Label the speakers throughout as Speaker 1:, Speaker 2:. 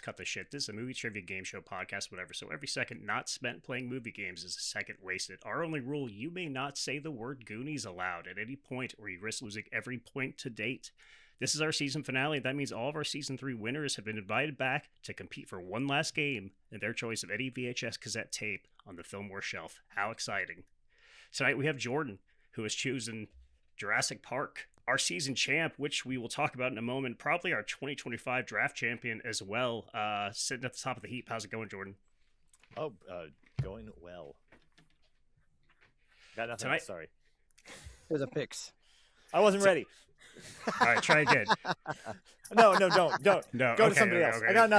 Speaker 1: cut the shit. This is a movie trivia game show podcast, whatever. So every second not spent playing movie games is a second wasted. Our only rule, you may not say the word Goonies aloud at any point, or you risk losing every point to date. This is our season finale. That means all of our season 3 winners have been invited back to compete for one last game in their choice of any VHS cassette tape on the Filmwar shelf. How exciting. Tonight we have Jordan, who has chosen Jurassic Park. Our season champ, which we will talk about in a moment, probably our 2025 draft champion as well, sitting at the top of the heap. How's it going, Jordan?
Speaker 2: Oh, going well. Got nothing
Speaker 1: Tonight,
Speaker 2: else, sorry.
Speaker 3: Here's a picks.
Speaker 2: I wasn't ready.
Speaker 1: All right, try again.
Speaker 2: No, don't.
Speaker 1: No,
Speaker 2: Go
Speaker 1: okay,
Speaker 2: to somebody else.
Speaker 1: okay.
Speaker 2: I got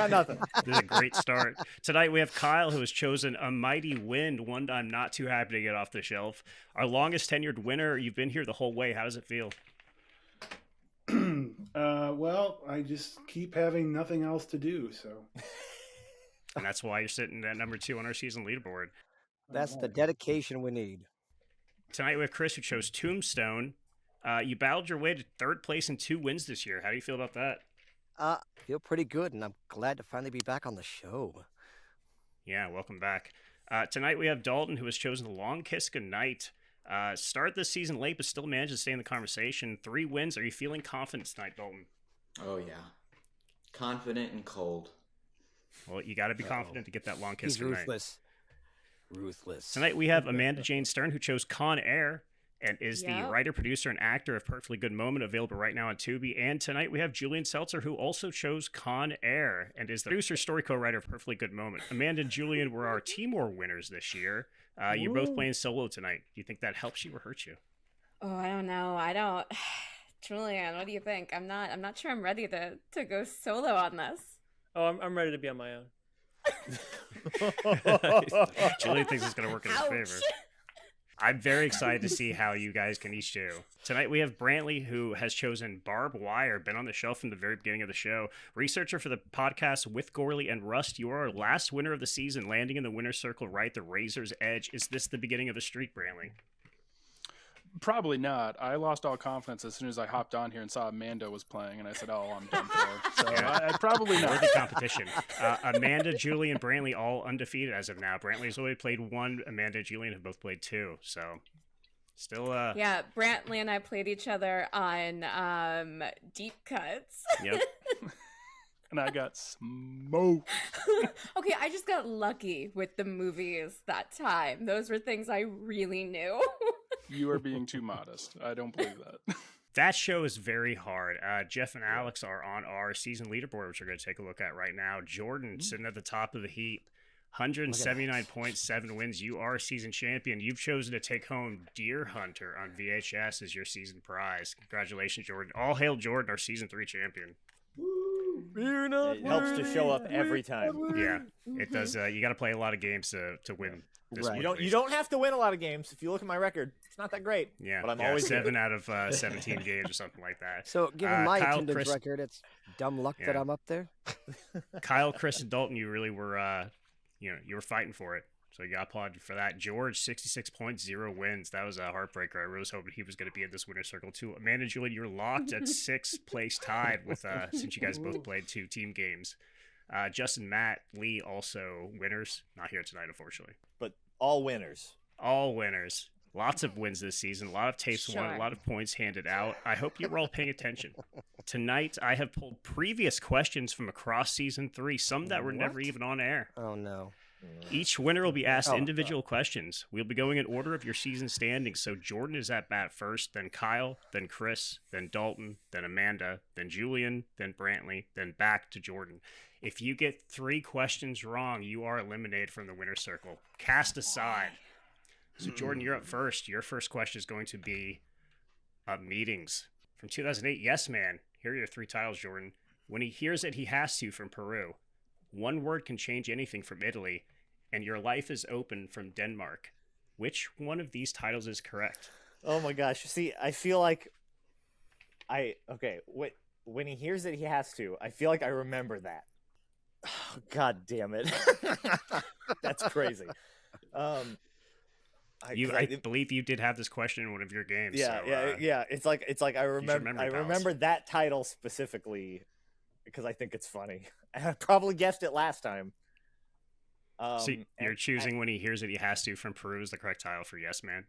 Speaker 2: nothing.
Speaker 1: This is a great start. Tonight we have Kyle, who has chosen A Mighty Wind, one I'm not too happy to get off the shelf. Our longest tenured winner. You've been here the whole way. How does it feel?
Speaker 4: Well, I just keep having nothing else to do, so.
Speaker 1: And that's why you're sitting at number 2 on our season leaderboard.
Speaker 3: That's the dedication we need.
Speaker 1: Tonight we have Chris, who chose Tombstone. You battled your way to 3rd place and 2 wins this year. How do you feel about that?
Speaker 3: Feel pretty good, and I'm glad to finally be back on the show.
Speaker 1: Yeah, welcome back. Tonight we have Dalton, who has chosen The Long Kiss Goodnight. Started this season late, but still managed to stay in the conversation. 3 wins. Are you feeling confident tonight, Dalton?
Speaker 5: Oh, yeah. Confident and cold.
Speaker 1: Well, you got to be confident to get that Long Kiss
Speaker 3: He's
Speaker 1: Goodnight.
Speaker 3: Ruthless.
Speaker 1: Tonight we have Amanda Jane Stern, who chose Con Air and is the writer, producer, and actor of Perfectly Good Moment, available right now on Tubi. And tonight we have Julian Seltzer, who also chose Con Air and is the producer, story co-writer of Perfectly Good Moment. Amanda and Julian were our Timor winners this year. You're both playing solo tonight. Do you think that helps you or hurts you?
Speaker 6: Oh, I don't know. I don't. Julian, what do you think? I'm not sure I'm ready to go solo on this.
Speaker 7: Oh, I'm ready to be on my own.
Speaker 1: Julian thinks it's going to work in his favor. I'm very excited to see how you guys can each do. Tonight we have Brantley, who has chosen Barbed Wire, been on the shelf from the very beginning of the show. Researcher for the podcast With Gorley and Rust, you are our last winner of the season, landing in the winner's circle right at the razor's edge. Is this the beginning of the streak, Brantley?
Speaker 8: Probably not. I lost all confidence as soon as I hopped on here and saw Amanda was playing, and I said, "Oh, I'm done for." So I probably not.
Speaker 1: Worthy competition. Amanda, Julie, and Brantley all undefeated as of now. Brantley's only played 1. Amanda and Julian have both played 2. So still.
Speaker 6: Yeah, Brantley and I played each other on deep cuts.
Speaker 1: Yep.
Speaker 8: And I got smoked.
Speaker 6: Okay, I just got lucky with the movies that time. Those were things I really knew.
Speaker 8: You are being too modest. I don't believe that.
Speaker 1: That show is very hard. Jeff and Alex are on our season leaderboard, which we're going to take a look at right now. Jordan sitting at the top of the heap, 179.7 wins. You are a season champion. You've chosen to take home Deer Hunter on VHS as your season prize. Congratulations, Jordan. All hail Jordan, our season 3 champion.
Speaker 2: It helps to show up every time.
Speaker 1: Yeah, it does. You got to play a lot of games to win. This
Speaker 3: Right.
Speaker 1: one,
Speaker 2: You don't have to win a lot of games. If you look at my record, it's not that great.
Speaker 1: Yeah,
Speaker 2: but I'm
Speaker 1: yeah,
Speaker 2: always
Speaker 1: 7 out of 17 games or something like that.
Speaker 3: So, given my
Speaker 1: Kyle,
Speaker 3: attendance
Speaker 1: Chris-
Speaker 3: record, it's dumb luck that I'm up there.
Speaker 1: Kyle, Chris, and Dalton, you really were, you were fighting for it. So you got applauded for that. George, 66.0 wins. That was a heartbreaker. I really was hoping he was going to be in this winner's circle too. Amanda, Julian, you're locked at 6th place, tied with since you guys both played 2 team games. Justin, Matt, Lee, also winners. Not here tonight, unfortunately.
Speaker 2: But all winners.
Speaker 1: All winners. Lots of wins this season. A lot of tapes won. A
Speaker 6: Sure.
Speaker 1: lot of points handed out. I hope you were all paying attention. Tonight, I have pulled previous questions from across season 3, some that were never even on air.
Speaker 3: Oh, no.
Speaker 1: Each winner will be asked individual questions. We'll be going in order of your season standings. So Jordan is at bat first, then Kyle, then Chris, then Dalton, then Amanda, then Julian, then Brantley, then back to Jordan. If you get 3 questions wrong, you are eliminated from the winner's circle. Cast aside. So Jordan, you're up first. Your first question is going to be Meetings. From 2008, Yes Man. Here are your 3 titles, Jordan. When he hears that he has to from Peru. One word can change anything from Italy, and your life is open from Denmark. Which one of these titles is correct?
Speaker 2: Oh my gosh. See, I feel like when he hears that he has to, I feel like I remember that. Oh, God damn it. That's crazy.
Speaker 1: I believe you did have this question in one of your games.
Speaker 2: Yeah,
Speaker 1: so,
Speaker 2: yeah. It's like I remember
Speaker 1: memory palace.
Speaker 2: that title specifically because I think it's funny. I probably guessed it last time.
Speaker 1: So you're choosing when he hears it, he has to from Peru is the correct title for Yes Man.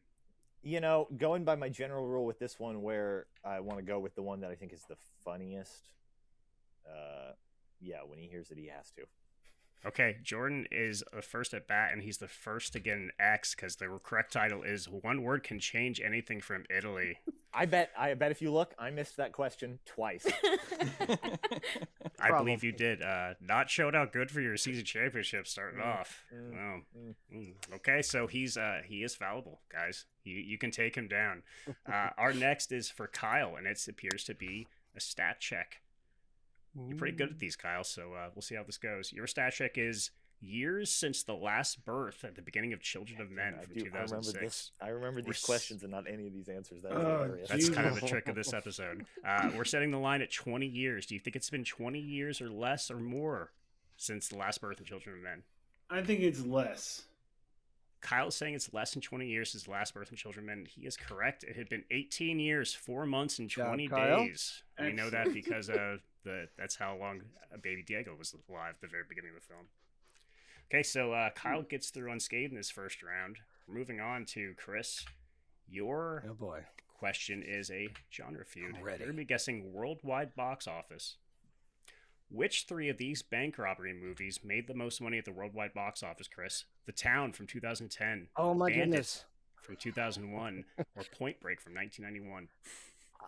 Speaker 2: You know, going by my general rule with this one, where I want to go with the one that I think is the funniest. Yeah, when he hears it, he has to.
Speaker 1: Okay, Jordan is the first at bat, and he's the first to get an X because the correct title is One Word Can Change Anything from Italy.
Speaker 2: I bet if you look, I missed that question twice.
Speaker 1: I believe you did. Not showed out good for your season championship starting off. Okay, so he is fallible, guys. You can take him down. Our next is for Kyle, and it appears to be a stat check. You're pretty good at these, Kyle, so we'll see how this goes. Your stat check is years since the last birth at the beginning of Children of Men from 2006.
Speaker 2: I remember these questions and not any of these answers. That was hilarious.
Speaker 1: That's kind of the trick of this episode. We're setting the line at 20 years. Do you think it's been 20 years or less or more since the last birth of Children of Men?
Speaker 4: I think it's less.
Speaker 1: Kyle's saying it's less than 20 years since the last birth of Children of Men. He is correct. It had been 18 years, 4 months, and 20 days. We know that because of that's how long baby Diego was alive at the very beginning of the film. Okay, so Kyle gets through unscathed in this first round. We're moving on to Chris. Your question is a genre feud. You're going to be guessing worldwide box office. Which three of these bank robbery movies made the most money at the worldwide box office, Chris? The Town from 2010.
Speaker 3: Oh, my
Speaker 1: Bandit
Speaker 3: goodness.
Speaker 1: from 2001. Or Point Break from 1991.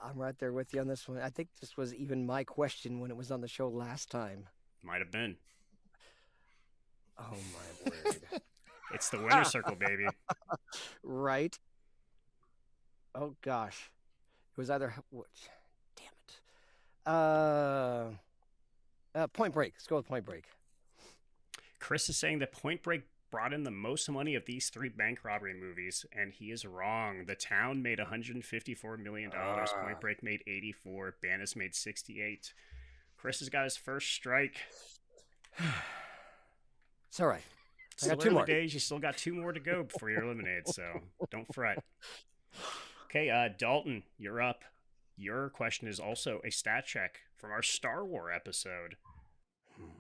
Speaker 3: I'm right there with you on this one. I think this was even my question when it was on the show last time.
Speaker 1: Might have been.
Speaker 3: Oh, my word.
Speaker 1: It's the winner's circle, baby.
Speaker 3: Right. Oh, gosh. It was either... Damn it. Point Break. Let's go with Point Break.
Speaker 1: Chris is saying that Point Break brought in the most money of these three bank robbery movies, and he is wrong. The Town made $154 million. Point Break made 84. Bandits made 68. Chris has got his first strike.
Speaker 3: It's all right. I got
Speaker 1: Still
Speaker 3: 2 more
Speaker 1: days. You still got 2 more to go before you're eliminated, so don't fret. Okay, Dalton, you're up. Your question is also a stat check from our Star Wars episode.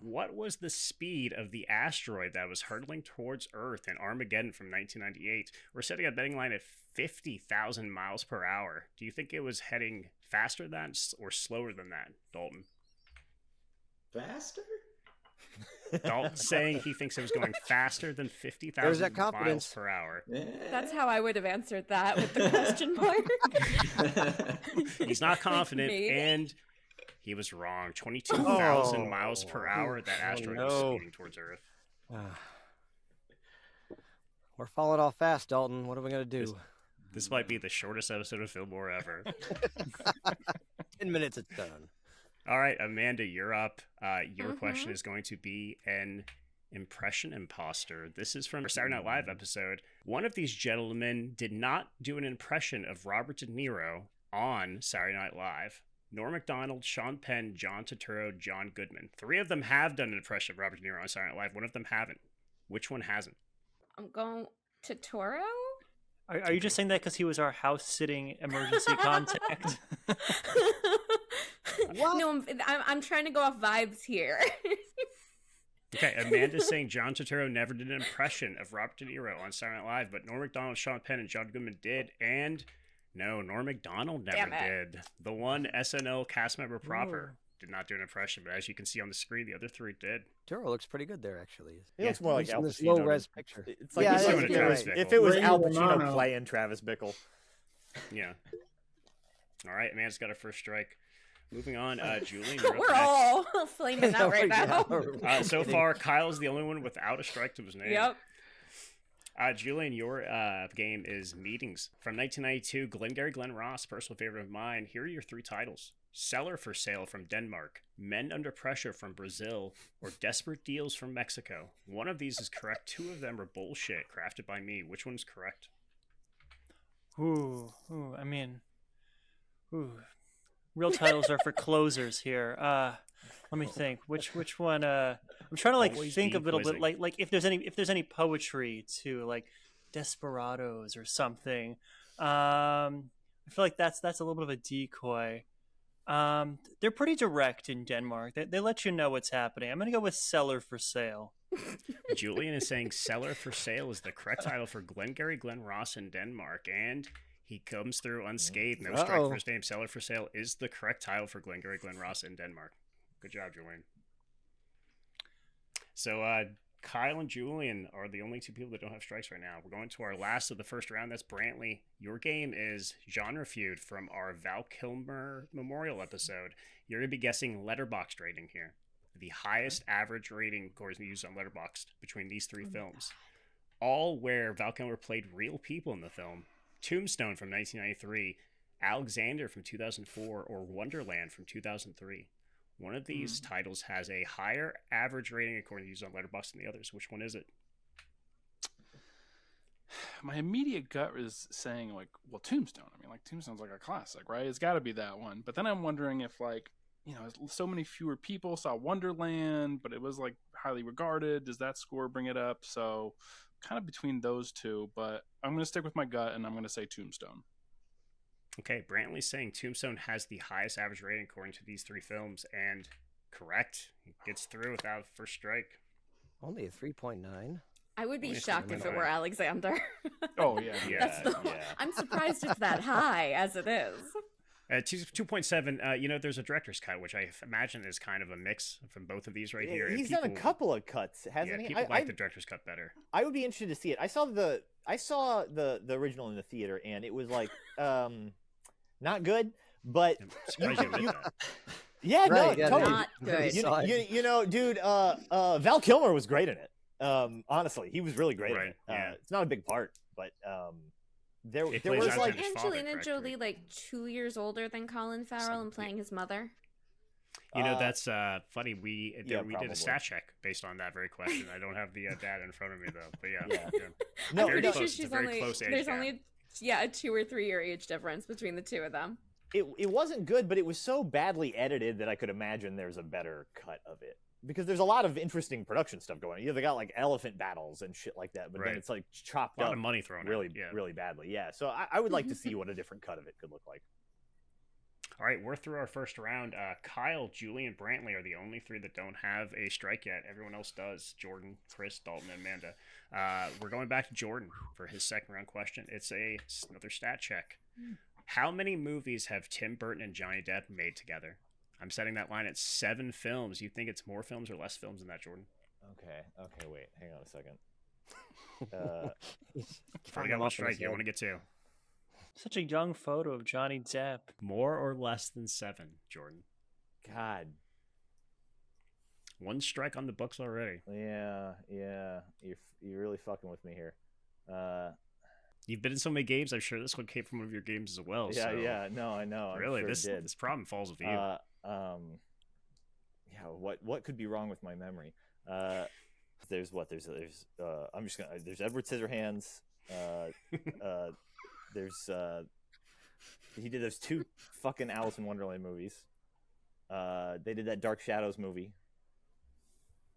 Speaker 1: What was the speed of the asteroid that was hurtling towards Earth in Armageddon from 1998? We're setting a betting line at 50,000 miles per hour. Do you think it was heading faster than that or slower than that, Dalton?
Speaker 5: Faster?
Speaker 1: Dalton's saying he thinks it was going faster than 50,000 miles per hour.
Speaker 6: That's how I would have answered that with the question mark.
Speaker 1: He's not confident, and he was wrong. 22,000 miles per hour that asteroid was speeding towards Earth.
Speaker 3: We're falling off fast, Dalton. What are we going to do?
Speaker 1: This might be the shortest episode of Filmwar ever.
Speaker 3: 10 minutes, it's done.
Speaker 1: All right, Amanda, you're up. Your question is going to be an impression imposter. This is from a Saturday Night Live episode. One of these gentlemen did not do an impression of Robert De Niro on Saturday Night Live. Norm Macdonald, Sean Penn, John Turturro, John Goodman. 3 of them have done an impression of Robert De Niro on Saturday Night Live. One of them haven't. Which one hasn't?
Speaker 6: I'm going to Toro.
Speaker 7: Are you just saying that because he was our house-sitting emergency contact?
Speaker 3: What?
Speaker 6: No, I'm trying to go off vibes here.
Speaker 1: Okay, Amanda's saying John Turturro never did an impression of Robert De Niro on Saturday Night Live, but Norm Macdonald, Sean Penn, and John Goodman did, and no, Norm Macdonald never did. The one SNL cast member proper did not do an impression, but as you can see on the screen, the other 3 did.
Speaker 3: Turturro looks pretty good there, actually.
Speaker 2: He looks more like
Speaker 3: in
Speaker 2: Al
Speaker 3: this
Speaker 2: Pacino.
Speaker 3: low-res picture.
Speaker 2: It's like
Speaker 1: he's doing a Travis Bickle.
Speaker 2: if it was Al
Speaker 4: Ray
Speaker 2: Pacino
Speaker 4: Romano.
Speaker 2: playing Travis Bickle.
Speaker 1: Yeah. All right, Amanda's got her first strike. Moving on, Julian, you're up
Speaker 6: We're
Speaker 1: next.
Speaker 6: all flaming out right now.
Speaker 1: So far, Kyle's the only one without a strike to his name.
Speaker 6: Yep.
Speaker 1: Julian, your game is Meetings. From 1992, Glengarry Glen Ross, personal favorite of mine. Here are your 3 titles. Seller for Sale from Denmark, Men Under Pressure from Brazil, or Desperate Deals from Mexico. One of these is correct. 2 of them are bullshit, crafted by me. Which one's correct?
Speaker 7: Real titles are for closers here. Let me think. Which one? I'm trying to
Speaker 1: Always
Speaker 7: think a
Speaker 1: be
Speaker 7: little
Speaker 1: quizzing.
Speaker 7: bit like if there's any poetry to like Desperados or something. I feel like that's a little bit of a decoy. They're pretty direct in Denmark. They let you know what's happening. I'm gonna go with Seller for Sale.
Speaker 1: Julian is saying Seller for Sale is the correct title for Glengarry Glen Ross in Denmark, and he comes through unscathed. No strike
Speaker 3: Uh-oh.
Speaker 1: for his name. Seller for Sale is the correct title for Glengarry Glen Ross in Denmark. Good job, Julian. So, Kyle and Julian are the only two people that don't have strikes right now. We're going to our last of the first round. That's Brantley. Your game is Genre Feud from our Val Kilmer Memorial episode. You're going to be guessing Letterboxd rating here. The highest average rating scores used on Letterboxd between these three films. All where Val Kilmer played real people in the film. Tombstone from 1993, Alexander from 2004, or Wonderland from 2003. One of these titles has a higher average rating according to used on Letterboxd than the others. Which one is it?
Speaker 8: My immediate gut is saying, like, well, Tombstone. I mean, like, Tombstone's like a classic, right? It's got to be that one. But then I'm wondering if, like, you know, so many fewer people saw Wonderland, but it was, like, highly regarded. Does that score bring it up? So kind of between those two, but I'm going to stick with my gut, and I'm going to say Tombstone.
Speaker 1: Okay, Brantley's saying Tombstone has the highest average rating according to these three films, and correct. He gets through without a first strike.
Speaker 3: Only a 3.9.
Speaker 6: I would be
Speaker 1: Only
Speaker 6: shocked if it
Speaker 1: 3.9.
Speaker 6: were Alexander.
Speaker 8: Oh, yeah.
Speaker 6: That's I'm surprised it's that high as it is.
Speaker 1: 2.7, you know, there's a director's cut, which I imagine is kind of a mix from both of these right here. and
Speaker 2: He's done a
Speaker 1: people-
Speaker 2: couple of cuts, hasn't he?
Speaker 1: People like the director's cut better.
Speaker 2: I would be interested to see it. I saw the original in the theater, and it was like not good, but
Speaker 1: I'm surprised you admit that.
Speaker 2: yeah,
Speaker 3: Right,
Speaker 2: no,
Speaker 3: yeah,
Speaker 2: totally.
Speaker 6: Not good.
Speaker 2: You know, dude, Val Kilmer was great in it. Honestly, he was really great in
Speaker 1: Right,
Speaker 2: it.
Speaker 1: yeah.
Speaker 2: It's not a big part, but there
Speaker 1: He
Speaker 2: there
Speaker 1: plays
Speaker 2: was like
Speaker 1: Alexander's father,
Speaker 6: Angelina
Speaker 1: correct,
Speaker 6: Jolie,
Speaker 1: right?
Speaker 6: like 2 years older than Colin Farrell and playing his mother.
Speaker 1: You know, that's funny. We
Speaker 2: yeah,
Speaker 1: did
Speaker 2: probably.
Speaker 1: a stat check based on that very question. I don't have the data in front of me, though. But yeah.
Speaker 2: Yeah.
Speaker 1: yeah.
Speaker 2: No,
Speaker 6: I'm pretty
Speaker 2: no,
Speaker 6: sure
Speaker 1: It's a
Speaker 6: she's
Speaker 1: very
Speaker 6: only
Speaker 1: close age
Speaker 6: there's
Speaker 1: gap.
Speaker 6: only a 2 or 3 year age difference between the two of them.
Speaker 2: it wasn't good, but it was so badly edited that I could imagine there's a better cut of it. Because there's a lot of interesting production stuff going on. You know, they got like elephant battles and shit like that, but
Speaker 1: Right.
Speaker 2: then it's like chopped
Speaker 1: A lot
Speaker 2: up
Speaker 1: of money thrown
Speaker 2: really,
Speaker 1: at it. Yeah.
Speaker 2: really badly. Yeah, so I would like to see what a different cut of it could look like.
Speaker 1: All right, we're through our first round. Kyle, Julian, Brantley are the only three that don't have a strike yet. Everyone else does. Jordan, Chris, Dalton, and Amanda. We're going back to Jordan for his second round question. It's another stat check. How many movies have Tim Burton and Johnny Depp made together? I'm setting that line at 7 films. You think it's more films or less films than that, Jordan?
Speaker 2: Okay, wait, hang on a second.
Speaker 1: Before we got one strike, you want to get 2.
Speaker 7: Such a young photo of Johnny Depp.
Speaker 1: More or less than 7, Jordan?
Speaker 2: God,
Speaker 1: 1 strike on the books already.
Speaker 2: yeah, you're really fucking with me here.
Speaker 1: You've been in so many games. I'm sure this one came from one of your games as well.
Speaker 2: Yeah,
Speaker 1: so
Speaker 2: yeah, no, I know. I'm
Speaker 1: Really,
Speaker 2: sure it
Speaker 1: this
Speaker 2: did.
Speaker 1: this problem falls with you.
Speaker 2: Yeah, what could be wrong with my memory? There's I'm just gonna. There's Edward Scissorhands. There's he did those 2 fucking Alice in Wonderland movies. They did that Dark Shadows movie.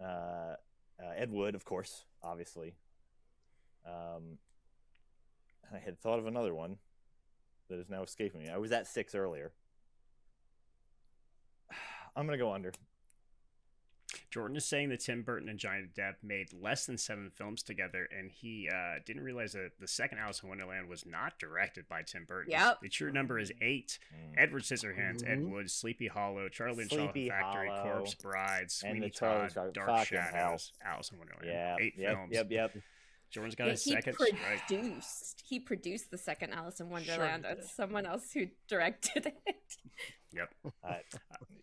Speaker 2: Ed Wood, of course, obviously. I had thought of another one that is now escaping me. I was at 6 earlier. I'm gonna go under.
Speaker 1: Jordan is saying that Tim Burton and Johnny Depp made less than 7 films together, and he didn't realize that the second Alice in Wonderland was not directed by Tim Burton.
Speaker 6: Yep.
Speaker 1: The true number is 8. Edward Scissorhands, Ed Wood, Sleepy Hollow, Charlie and Chocolate
Speaker 2: Sleepy
Speaker 1: Factory,
Speaker 2: Hollow,
Speaker 1: Corpse Bride,
Speaker 2: and
Speaker 1: Sweeney
Speaker 2: the Charlie
Speaker 1: Todd, Dark
Speaker 2: fucking hell.
Speaker 1: Shadows, Alice in Wonderland.
Speaker 2: Yeah,
Speaker 1: 8 films.
Speaker 2: Yep.
Speaker 1: Jordan's got his second strike.
Speaker 6: He produced the second Alice in Wonderland.
Speaker 7: Sure.
Speaker 6: It's someone else who directed it.
Speaker 1: Yep.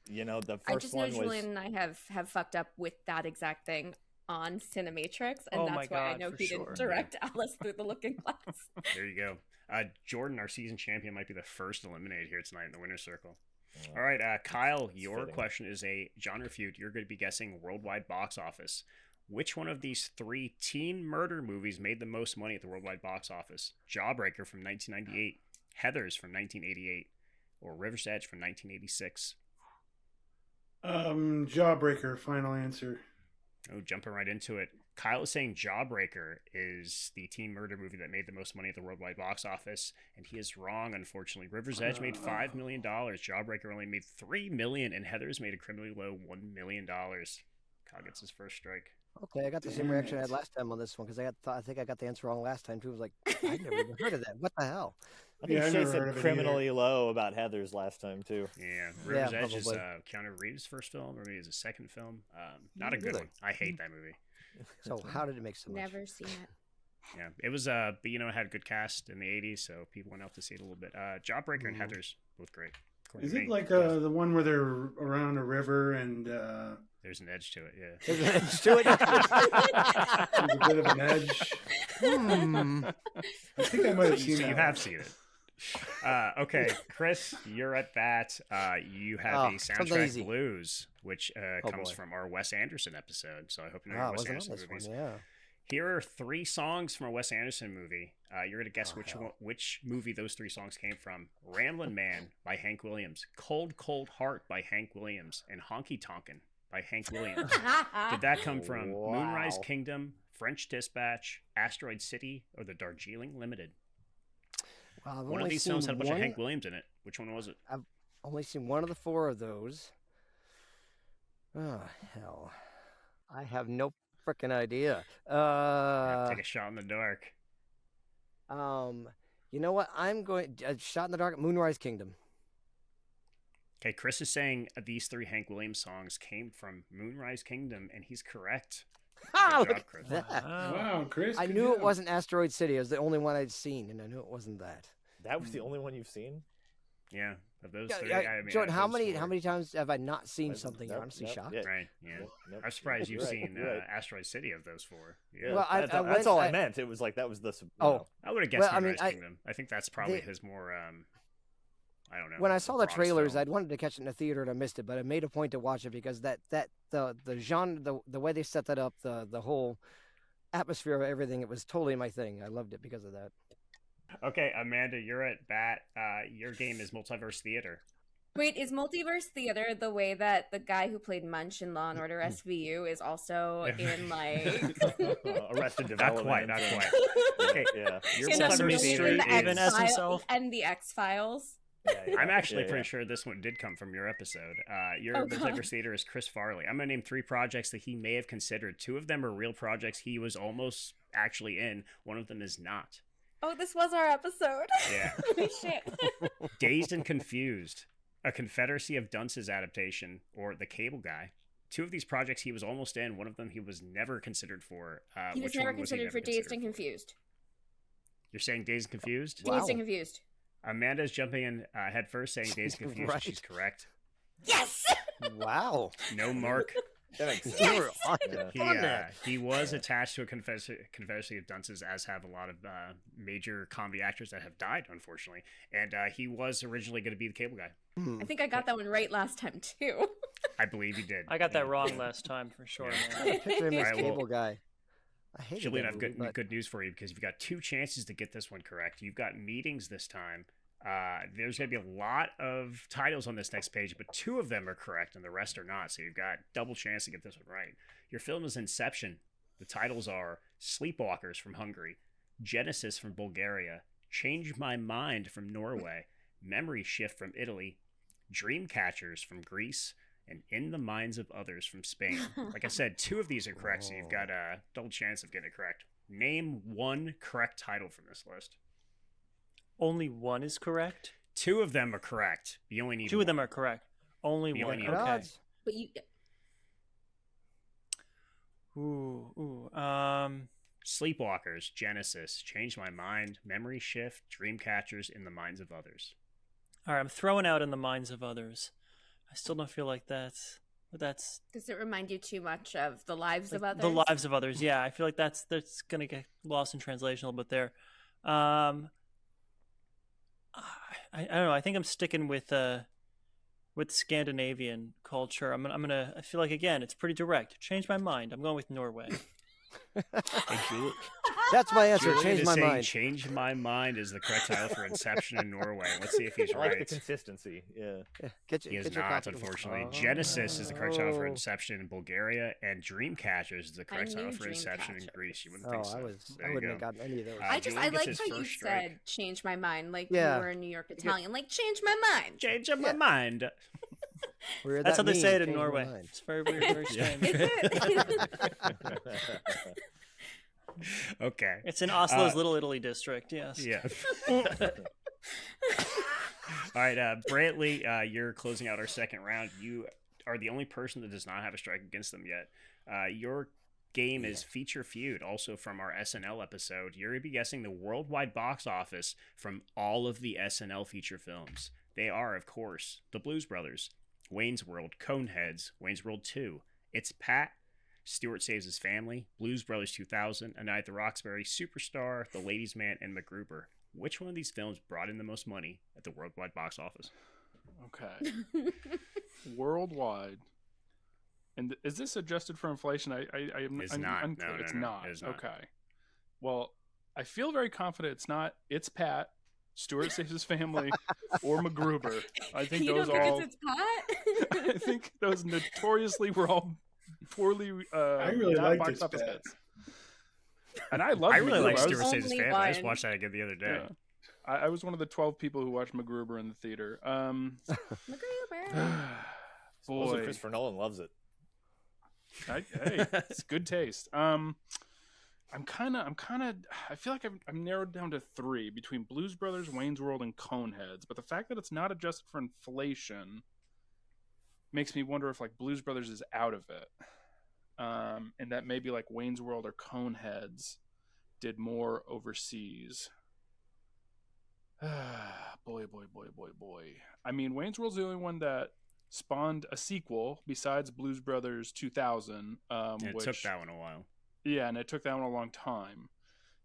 Speaker 2: You know, the
Speaker 6: I
Speaker 2: first
Speaker 6: just know
Speaker 2: one was.
Speaker 6: Julian and I have fucked up with that exact thing on Cinematrix, and
Speaker 7: Oh my
Speaker 6: that's why I
Speaker 7: God,
Speaker 6: know
Speaker 7: for
Speaker 6: he
Speaker 7: sure.
Speaker 6: didn't direct Alice Through the Looking Glass.
Speaker 1: There you go. Jordan, our season champion, might be the first eliminated here tonight in the winner's circle. All right, Kyle, your
Speaker 2: fitting.
Speaker 1: question is a genre feud. You're going to be guessing worldwide box office. Which one of these 3 teen murder movies made the most money at the worldwide box office? Jawbreaker from 1998, Heathers from 1988, or River's Edge from 1986?
Speaker 4: Jawbreaker, final answer.
Speaker 1: Oh, jumping right into it. Kyle is saying Jawbreaker is the teen murder movie that made the most money at the worldwide box office, and he is wrong, unfortunately. River's Edge made $5 million. Jawbreaker only made $3 million, and Heathers made a criminally low $1 million. Kyle gets his first strike.
Speaker 3: Okay, I got the same reaction I had last time on this one because I think I got the answer wrong last time too. I was like, I never even heard of that. What the hell?
Speaker 2: I think
Speaker 4: Yeah, I
Speaker 2: Shay
Speaker 4: never heard
Speaker 2: said
Speaker 4: of it
Speaker 2: criminally low about Heather's last time too.
Speaker 1: Yeah, River's
Speaker 3: Yeah,
Speaker 1: Edge is
Speaker 3: probably.
Speaker 1: Keanu Reeves' first film, or maybe his second film. Not a good
Speaker 3: Really?
Speaker 1: one. I hate that movie.
Speaker 3: So how did it make so much?
Speaker 6: Never seen it.
Speaker 1: Yeah, it was but you know, it had a good cast in the '80s, so people went out to see it a little bit. Jawbreaker and Heathers, both great. according
Speaker 4: Is
Speaker 1: to
Speaker 4: it
Speaker 1: me.
Speaker 4: like the one where they're around a river and
Speaker 1: There's an edge to it, yeah.
Speaker 3: There's an edge to it.
Speaker 4: there's a bit of an edge? I think I might have seen
Speaker 1: So
Speaker 4: that.
Speaker 1: you have seen it. Okay, Chris, you're at bat. You have
Speaker 3: Oh,
Speaker 1: a
Speaker 3: something
Speaker 1: soundtrack
Speaker 3: easy.
Speaker 1: blues, which comes
Speaker 3: boy.
Speaker 1: from our Wes Anderson episode. So I hope you know
Speaker 3: Wow,
Speaker 1: your Wes
Speaker 3: wasn't on
Speaker 1: Anderson
Speaker 3: this
Speaker 1: movies.
Speaker 3: one, yeah.
Speaker 1: Here are 3 songs from a Wes Anderson movie. You're gonna guess
Speaker 3: hell.
Speaker 1: which movie those 3 songs came from. Ramblin' Man by Hank Williams, Cold Cold Heart by Hank Williams, and Honky Tonkin' by Hank Williams. Did that come from Moonrise
Speaker 2: Wow.
Speaker 1: Kingdom, French Dispatch, Asteroid City, or the Darjeeling Limited?
Speaker 3: Wow, I've
Speaker 1: One of
Speaker 3: only
Speaker 1: these songs
Speaker 3: seen
Speaker 1: had a bunch of
Speaker 3: one-
Speaker 1: Hank Williams in it. Which one was it?
Speaker 3: Only seen one of the 4 of those. Oh, hell. I have no freaking idea.
Speaker 1: Yeah, take a shot in the dark.
Speaker 3: You know what? I'm going Shot in the Dark, Moonrise Kingdom.
Speaker 1: Okay, Chris is saying these 3 Hank Williams songs came from Moonrise Kingdom, and he's correct.
Speaker 3: Ah,
Speaker 1: Good
Speaker 3: look
Speaker 1: job, Chris.
Speaker 3: at that.
Speaker 4: Wow, Chris.
Speaker 3: I
Speaker 4: good
Speaker 3: knew it
Speaker 4: job.
Speaker 3: wasn't Asteroid City. It was the only one I'd seen, and I knew it wasn't that.
Speaker 2: That was the only one you've seen?
Speaker 1: Yeah, of those
Speaker 3: Yeah,
Speaker 1: 3.
Speaker 3: yeah,
Speaker 1: I mean,
Speaker 3: Jordan,
Speaker 1: of
Speaker 3: how
Speaker 1: those
Speaker 3: many
Speaker 1: 4.
Speaker 3: times have I not seen
Speaker 2: Nope,
Speaker 3: something? You're
Speaker 2: nope,
Speaker 3: honestly
Speaker 2: nope,
Speaker 3: shocked.
Speaker 2: yeah.
Speaker 1: Right, yeah.
Speaker 2: Nope.
Speaker 1: I'm surprised you've
Speaker 2: You're right,
Speaker 1: seen
Speaker 2: you're right.
Speaker 1: Asteroid City of those 4. Yeah.
Speaker 3: Well,
Speaker 2: That's,
Speaker 3: went-
Speaker 2: that's all I meant. It was like that was the.
Speaker 3: Oh.
Speaker 1: I would have guessed
Speaker 3: well, I mean,
Speaker 1: Moonrise Kingdom. I think that's probably his more, I don't know.
Speaker 3: When I saw the
Speaker 1: broad
Speaker 3: trailers,
Speaker 1: film.
Speaker 3: I'd wanted to catch it in the theater and I missed it, but I made a point to watch it because the genre, the way they set that up, the whole atmosphere of everything, it was totally my thing. I loved it because of that.
Speaker 1: Okay, Amanda, you're at bat. Your game is Multiverse Theater.
Speaker 6: Wait, is Multiverse Theater the way that the guy who played Munch in Law and Order SVU is also in like
Speaker 2: Arrested
Speaker 1: Not
Speaker 2: Development.
Speaker 1: quite, not quite. Okay,
Speaker 2: Yeah.
Speaker 1: your
Speaker 6: in
Speaker 7: Sesame
Speaker 1: Multiverse
Speaker 7: Street,
Speaker 1: Theater
Speaker 6: the
Speaker 7: even as
Speaker 6: X-Files
Speaker 7: himself.
Speaker 6: and the X Files?
Speaker 1: I'm actually
Speaker 2: Yeah,
Speaker 1: pretty
Speaker 2: yeah.
Speaker 1: sure this one did come from your episode. Your
Speaker 6: Oh, God.
Speaker 1: Multiverse Theater is Chris Farley. I'm going to name 3 projects that he may have considered. 2 of them are real projects he was almost actually in. One of them is not.
Speaker 6: Oh, this was our episode.
Speaker 1: Yeah.
Speaker 6: Holy shit.
Speaker 1: Dazed and Confused, a Confederacy of Dunces adaptation, or The Cable Guy. 2 of these projects he was almost in. One of them he was never considered for.
Speaker 6: He was
Speaker 1: Which
Speaker 6: never
Speaker 1: one was he
Speaker 6: considered
Speaker 1: never
Speaker 6: for Dazed and
Speaker 1: considered for?
Speaker 6: Confused.
Speaker 1: You're saying Dazed and Confused?
Speaker 3: Wow.
Speaker 6: Dazed and Confused.
Speaker 1: Amanda's jumping in head first, saying Dazed and Confused.
Speaker 3: Right.
Speaker 1: She's correct.
Speaker 6: Yes.
Speaker 3: Wow.
Speaker 1: No mark.
Speaker 2: That makes sense.
Speaker 3: You were on
Speaker 2: Yeah.
Speaker 1: He was attached to a Confederacy of Dunces, as have a lot of major comedy actors that have died, unfortunately. And he was originally going to be the Cable Guy.
Speaker 3: Hmm.
Speaker 6: I think I got that one right last time too.
Speaker 1: I believe he did.
Speaker 7: I got that wrong last time for sure, man.
Speaker 3: Picture him as
Speaker 1: Alright, well,
Speaker 3: Cable Guy. I hated
Speaker 1: Julian,
Speaker 3: that
Speaker 1: I've
Speaker 3: movie,
Speaker 1: got good news for you because you've got 2 chances to get this one correct. You've got meetings this time. There's going to be a lot of titles on this next page, but 2 of them are correct and the rest are not. So you've got double chance to get this one right. Your film is Inception. The titles are Sleepwalkers from Hungary, Genesis from Bulgaria, Change My Mind from Norway, Memory Shift from Italy, Dreamcatchers from Greece, and In the Minds of Others from Spain. Like I said, 2 of these are correct, so you've got a double chance of getting it correct. Name 1 correct title from this list.
Speaker 7: Only one is correct.
Speaker 1: 2 of them are correct. You only need
Speaker 7: 2 of them are correct. Only
Speaker 1: You
Speaker 7: one.
Speaker 1: only
Speaker 3: Good
Speaker 1: need
Speaker 7: Okay.
Speaker 3: odds.
Speaker 6: But you
Speaker 7: Ooh.
Speaker 1: Sleepwalkers, Genesis, Change My Mind, Memory Shift, Dreamcatchers, In the Minds of Others.
Speaker 7: All right, I'm throwing out In the Minds of Others. I still don't feel like that's
Speaker 6: does it remind you too much of the lives of others?
Speaker 7: the lives of others. Yeah, I feel like that's gonna get lost in translation a little bit there. I don't know. I think I'm sticking with Scandinavian culture. I feel like again it's pretty direct. Change my mind. I'm going with Norway.
Speaker 1: Hey,
Speaker 3: That's my answer.
Speaker 1: Julian
Speaker 3: Change
Speaker 1: is
Speaker 3: my
Speaker 1: saying
Speaker 3: mind.
Speaker 1: Change My Mind is the correct title for Inception in Norway. Let's see if he's
Speaker 2: I like the
Speaker 1: right.
Speaker 2: consistency. Yeah.
Speaker 3: Yeah, get
Speaker 1: He
Speaker 3: your,
Speaker 1: is
Speaker 3: get your
Speaker 1: not,
Speaker 3: copy.
Speaker 1: unfortunately.
Speaker 3: Oh.
Speaker 1: Genesis is the correct title for Inception in Bulgaria, and Dreamcatchers is the correct
Speaker 6: I
Speaker 1: title
Speaker 6: knew
Speaker 1: for Inception in
Speaker 6: Dreamcatchers.
Speaker 1: Greece. You wouldn't
Speaker 3: Oh,
Speaker 1: think so.
Speaker 3: I
Speaker 1: There you
Speaker 3: wouldn't have
Speaker 1: go.
Speaker 3: gotten any of those.
Speaker 6: I
Speaker 1: Julian
Speaker 6: like
Speaker 1: gets
Speaker 6: how
Speaker 1: his
Speaker 6: you
Speaker 1: first strike.
Speaker 6: said "change my mind" like
Speaker 3: Yeah.
Speaker 6: you were a New York Italian. Like change my mind.
Speaker 1: Change my mind.
Speaker 7: That's how they say it in
Speaker 3: Change my
Speaker 7: Norway.
Speaker 3: mind.
Speaker 7: It's very weird, very strange.
Speaker 6: Is it?
Speaker 1: Okay.
Speaker 7: It's in Oslo's Little Italy district. Yes.
Speaker 1: Yeah. All right, Brantley, you're closing out our second round. You are the only person that does not have a strike against them yet. Your game is Feature Feud, also from our SNL episode. You're going to be guessing the worldwide box office from all of the SNL feature films. They are, of course, The Blues Brothers, Wayne's World, Coneheads, Wayne's World 2, It's Pat, Stewart Saves His Family, Blues Brothers 2000, A Night at the Roxbury, Superstar, The Ladies' Man, and MacGruber. Which one of these films brought in the most money at the worldwide box office?
Speaker 8: Okay. Worldwide. And is this adjusted for inflation?
Speaker 1: It's not.
Speaker 8: unclear.
Speaker 1: No,
Speaker 8: It's
Speaker 1: no,
Speaker 8: not.
Speaker 1: it's not.
Speaker 8: Okay. Well, I feel very confident it's not. It's Pat, Stewart Saves His Family, or MacGruber. I think
Speaker 6: You
Speaker 8: those
Speaker 6: don't think
Speaker 8: all.
Speaker 6: it's pot?
Speaker 8: I think those notoriously were all poorly.
Speaker 4: I really
Speaker 8: not
Speaker 4: liked
Speaker 8: box
Speaker 4: It's
Speaker 8: office
Speaker 4: Pat.
Speaker 8: hits. And I love.
Speaker 1: I really like
Speaker 8: MacGruber. I was-
Speaker 1: Stewart Saves His
Speaker 6: Only
Speaker 1: Family. I just
Speaker 6: one.
Speaker 1: watched that again the other day.
Speaker 8: Yeah. I was one of the 12 people who watched MacGruber in the theater.
Speaker 6: MacGruber.
Speaker 2: Also,
Speaker 8: Boy,
Speaker 2: Christopher Nolan loves it.
Speaker 8: hey, it's good taste. I feel like I'm narrowed down to 3 between Blues Brothers, Wayne's World, and Coneheads. But the fact that it's not adjusted for inflation makes me wonder if like Blues Brothers is out of it, and that maybe like Wayne's World or Coneheads did more overseas. boy. I mean, Wayne's World's the only one that spawned a sequel besides Blues Brothers 2000.
Speaker 1: And it
Speaker 8: which
Speaker 1: took that one a while.
Speaker 8: yeah, and it took that one a long time.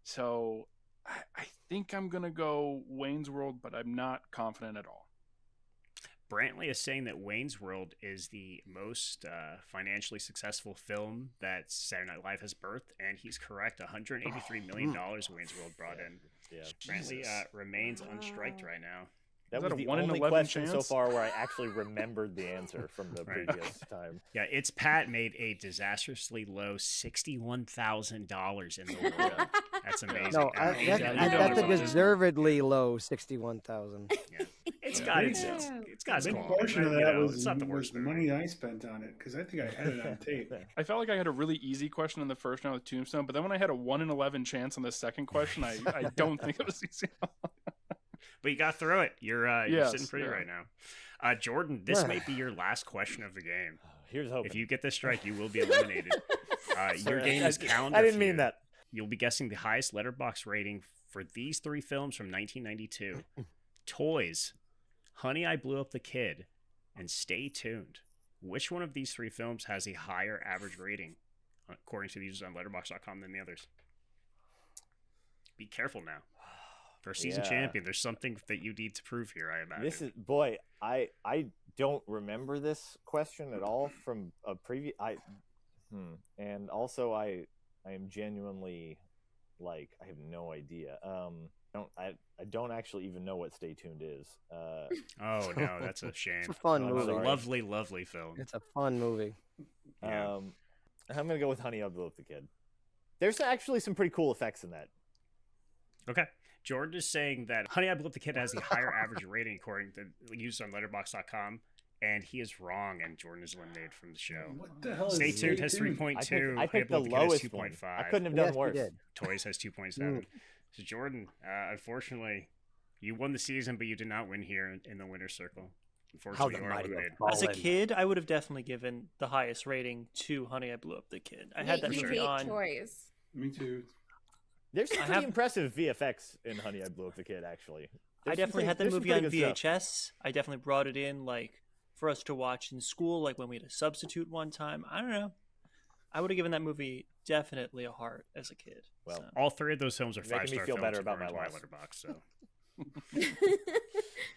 Speaker 8: So I think I'm going to go Wayne's World, but I'm not confident at all.
Speaker 1: Brantley is saying that Wayne's World is the most financially successful film that Saturday Night Live has birthed, and he's correct. $183 million Wayne's World brought in.
Speaker 2: Yeah.
Speaker 1: Brantley remains unstriked right now.
Speaker 2: That
Speaker 8: Is
Speaker 2: was
Speaker 8: that a
Speaker 2: the
Speaker 8: 1 in
Speaker 2: only
Speaker 8: 11
Speaker 2: question so
Speaker 8: chance?
Speaker 2: far where I actually remembered the answer from the
Speaker 1: Right.
Speaker 2: previous time.
Speaker 1: Yeah, It's Pat made a disastrously low $61,000 in the world. That's amazing.
Speaker 3: No,
Speaker 1: Out of
Speaker 3: that's
Speaker 1: $80
Speaker 3: a
Speaker 1: budget.
Speaker 3: deservedly low 61,000.
Speaker 1: Yeah. It's got its
Speaker 4: A big
Speaker 1: quality.
Speaker 4: portion of
Speaker 1: You
Speaker 4: that
Speaker 1: know,
Speaker 4: was,
Speaker 1: it's not the
Speaker 4: was
Speaker 1: worst
Speaker 4: the
Speaker 1: movie.
Speaker 4: money I spent on it because I think I had it on tape.
Speaker 8: I felt like I had a really easy question in the first round with Tombstone, but then when I had a 1 in 11 chance on the second question, I don't think it was easy.
Speaker 1: But you got through it. You're
Speaker 8: Yes,
Speaker 1: sitting pretty
Speaker 8: yeah.
Speaker 1: right now. Jordan, this may be your last question of the game.
Speaker 2: Here's hoping.
Speaker 1: If you get this strike, you will be eliminated. Your
Speaker 2: Sorry,
Speaker 1: game is calendar.
Speaker 2: I didn't mean
Speaker 1: Feud.
Speaker 2: that.
Speaker 1: You'll be guessing the highest letterbox rating for these 3 films from 1992: Toys, Honey, I Blew Up the Kid, and Stay Tuned. Which one of these 3 films has a higher average rating, according to the users on Letterboxd.com, than the others? Be careful now. For season
Speaker 2: Yeah.
Speaker 1: champion, there's something that you need to prove here, I imagine.
Speaker 2: This is boy. I don't remember this question at all from a previous. And also I am genuinely like I have no idea. I don't actually even know what Stay Tuned is.
Speaker 1: Oh no, that's a shame.
Speaker 3: It's a fun
Speaker 2: I'm
Speaker 1: It's a
Speaker 3: movie.
Speaker 2: sorry.
Speaker 1: lovely, lovely film.
Speaker 3: It's a fun movie.
Speaker 1: Yeah.
Speaker 2: I'm gonna go with Honey, I Blew Up the Kid. There's actually some pretty cool effects in that.
Speaker 1: Okay. Jordan is saying that Honey, I Blew Up the Kid has the higher average rating according to users on Letterboxd.com, and he is wrong, and Jordan is eliminated from the show.
Speaker 4: What the hell is
Speaker 1: Stay Tuned has
Speaker 4: Tuned?
Speaker 1: 3.2.
Speaker 2: I picked the
Speaker 1: Honey, I Blew Up
Speaker 2: lowest
Speaker 1: Kid
Speaker 2: one.
Speaker 1: has
Speaker 2: I
Speaker 1: 2.5.
Speaker 2: couldn't have done
Speaker 3: Yes, you
Speaker 2: worse.
Speaker 3: did.
Speaker 1: Toys has 2.7. So Jordan, unfortunately, you won the season, but you did not win here in the winner's circle. Unfortunately,
Speaker 3: the
Speaker 1: you are
Speaker 3: mighty have
Speaker 1: eliminated.
Speaker 3: fallen.
Speaker 7: As a kid, I would have definitely given the highest rating to Honey, I Blew Up the Kid. I had that
Speaker 6: you
Speaker 7: movie
Speaker 6: hate
Speaker 7: on.
Speaker 6: toys.
Speaker 4: Me too.
Speaker 2: There's some
Speaker 7: I
Speaker 2: pretty
Speaker 7: have-
Speaker 2: impressive VFX in Honey, I Blew Up the Kid. Actually,
Speaker 7: I definitely had that
Speaker 2: there's some
Speaker 7: movie on
Speaker 2: pretty good stuff.
Speaker 7: VHS. I definitely brought it in, like, for us to watch in school, like when we had a substitute one time. I don't know. I would have given that movie definitely a heart as a kid.
Speaker 2: Well,
Speaker 7: so.
Speaker 1: All 3 of those films are
Speaker 2: You're making me
Speaker 1: 5-star
Speaker 2: feel
Speaker 1: films
Speaker 2: better about
Speaker 1: according
Speaker 2: my
Speaker 1: to
Speaker 2: loss.
Speaker 1: Letterboxd.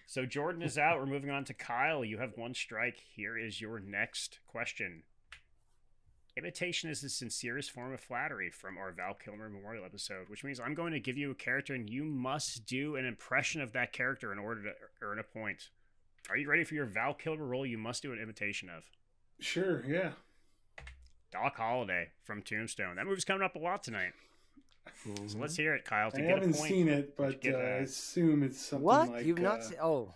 Speaker 1: So Jordan is out. We're moving on to Kyle. You have 1 strike. Here is your next question. Imitation is the sincerest form of flattery from our Val Kilmer Memorial episode, which means I'm going to give you a character and you must do an impression of that character in order to earn a point. Are you ready for your Val Kilmer role you must do an imitation of?
Speaker 4: Sure, yeah.
Speaker 1: Doc Holliday from Tombstone. That movie's coming up a lot tonight. So let's hear it, Kyle. To
Speaker 4: I
Speaker 1: get
Speaker 4: haven't
Speaker 1: a point,
Speaker 4: seen it, but I assume it's something
Speaker 3: What?
Speaker 4: like...
Speaker 3: You've not seen? Oh.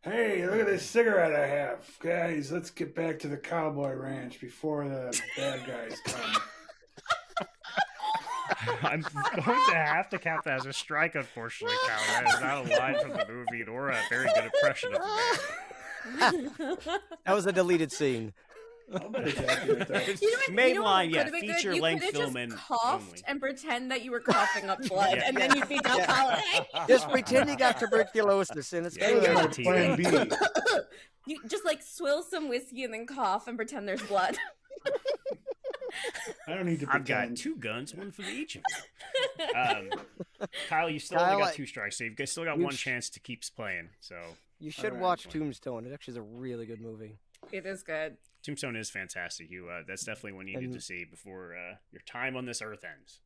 Speaker 4: Hey, look at this cigarette I have. Guys, let's get back to the cowboy ranch before the bad guys come.
Speaker 1: I'm going to have to count that as a strike, unfortunately, Kyle. That is not a line from the movie, nor a very good impression of the man.
Speaker 3: That was a deleted scene.
Speaker 4: I'll bet it's accurate, though.
Speaker 1: Main line, yeah,
Speaker 6: could've been good?
Speaker 1: feature-length
Speaker 6: You
Speaker 1: film
Speaker 6: could've
Speaker 1: and
Speaker 6: just coughed
Speaker 1: only.
Speaker 6: and pretend that you were coughing up blood,
Speaker 1: Yeah.
Speaker 6: and then you'd be Doc Holliday.
Speaker 3: Just pretend you got tuberculosis and it's
Speaker 1: Yeah.
Speaker 3: good.
Speaker 4: That's my plan B.
Speaker 6: You just like swill some whiskey and then cough and pretend there's blood.
Speaker 4: I don't need to
Speaker 1: I've
Speaker 4: pretend.
Speaker 1: got 2 guns, one for each of you. Kyle, you still
Speaker 3: Kyle,
Speaker 1: only got 2 strikes, so you've still got
Speaker 3: you
Speaker 1: one
Speaker 3: sh-
Speaker 1: chance to keep playing. So
Speaker 3: You should
Speaker 4: Alright.
Speaker 3: watch Tombstone. It actually is a really good movie.
Speaker 6: It is good.
Speaker 1: Tombstone is fantastic. That's definitely one you need to see before your time on this earth ends.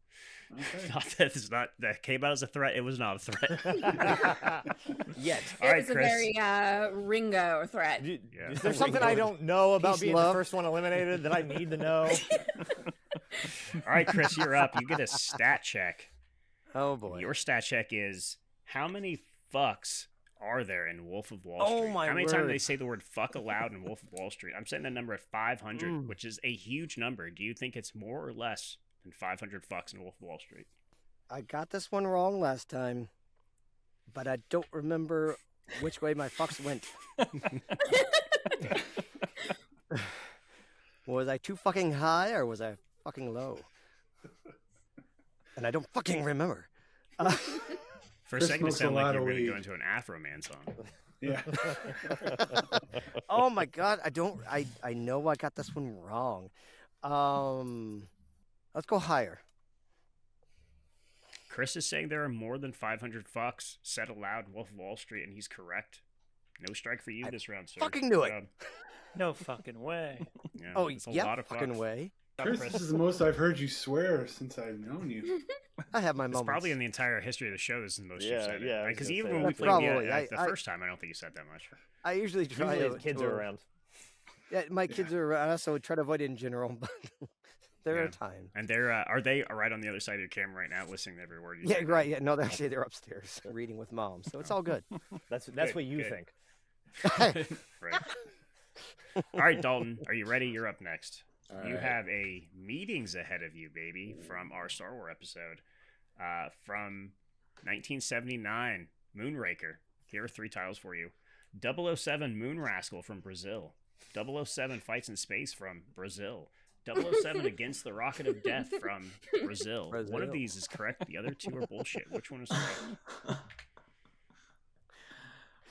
Speaker 4: Okay.
Speaker 1: Not that it's not that came out as a threat. It was not a threat.
Speaker 2: Yet.
Speaker 1: All
Speaker 6: It
Speaker 1: right,
Speaker 6: was a
Speaker 1: Chris.
Speaker 6: very Ringo threat.
Speaker 1: Yeah.
Speaker 2: Is there something I don't know about
Speaker 3: Peace,
Speaker 2: being
Speaker 3: love.
Speaker 2: the first one eliminated that I need to know?
Speaker 1: All right, Chris, you're up. You get a stat check.
Speaker 3: Oh boy.
Speaker 1: Your stat check is how many fucks are there in Wolf of Wall
Speaker 3: Oh,
Speaker 1: Street?
Speaker 3: my
Speaker 1: How many times
Speaker 3: word.
Speaker 1: they say the word fuck aloud in Wolf of Wall Street? I'm setting that number at 500, which is a huge number. Do you think it's more or less than 500 fucks in Wolf of Wall Street?
Speaker 3: I got this one wrong last time, but I don't remember which way my fucks went. Was I too fucking high or was I fucking low? And I don't fucking remember.
Speaker 1: For a
Speaker 4: Chris
Speaker 1: second, it
Speaker 4: smokes a
Speaker 1: sounded like
Speaker 4: lot
Speaker 1: you were
Speaker 4: of
Speaker 1: going to go
Speaker 4: weed.
Speaker 1: into an Afro Man song.
Speaker 4: Yeah.
Speaker 3: Oh my god, I know I got this one wrong. Let's go higher.
Speaker 1: Chris is saying there are more than 500 fucks said aloud in Wolf of Wall Street, and he's correct. No strike for you this round, sir.
Speaker 3: fucking knew it.
Speaker 1: Good job.
Speaker 7: No fucking way.
Speaker 1: Yeah,
Speaker 3: Oh,
Speaker 1: it's a
Speaker 3: yeah,
Speaker 1: lot of
Speaker 3: fucking
Speaker 1: fucks.
Speaker 3: way.
Speaker 4: Chris, this is the most I've heard you swear since I've known you.
Speaker 3: I have my
Speaker 1: It's
Speaker 3: moments.
Speaker 1: probably in the entire history of the show. This is the most
Speaker 2: Yeah,
Speaker 1: you've said it.
Speaker 2: yeah, I was
Speaker 1: Because
Speaker 2: gonna
Speaker 1: even
Speaker 2: say
Speaker 1: when
Speaker 2: that
Speaker 1: we
Speaker 2: too.
Speaker 1: played
Speaker 3: Probably.
Speaker 1: the
Speaker 3: I-
Speaker 1: first time, I don't think you said that much.
Speaker 3: I usually try
Speaker 2: Usually
Speaker 3: to.
Speaker 2: the kids
Speaker 3: to-
Speaker 2: are around.
Speaker 3: Yeah, my kids are. I also try to avoid it in general, but there
Speaker 1: Yeah.
Speaker 3: are times.
Speaker 1: And they're are they right on the other side of your camera right now, listening to every word you
Speaker 3: Yeah,
Speaker 1: say?
Speaker 3: right. Yeah, no, actually they're upstairs reading with mom, so it's all good.
Speaker 2: That's
Speaker 1: Good,
Speaker 2: what you
Speaker 1: good.
Speaker 2: think.
Speaker 1: Right. All right, Dalton, are you ready? You're up next.
Speaker 5: All
Speaker 1: You
Speaker 5: right.
Speaker 1: have a meetings ahead of you, baby, from our Star Wars episode. From 1979, Moonraker. Here are 3 titles for you. 007 Moon Rascal from Brazil. 007 Fights in Space from Brazil. 007 Against the Rocket of Death from Brazil. One of
Speaker 3: Brazil.
Speaker 1: these is correct. The other 2 are bullshit. Which one is correct?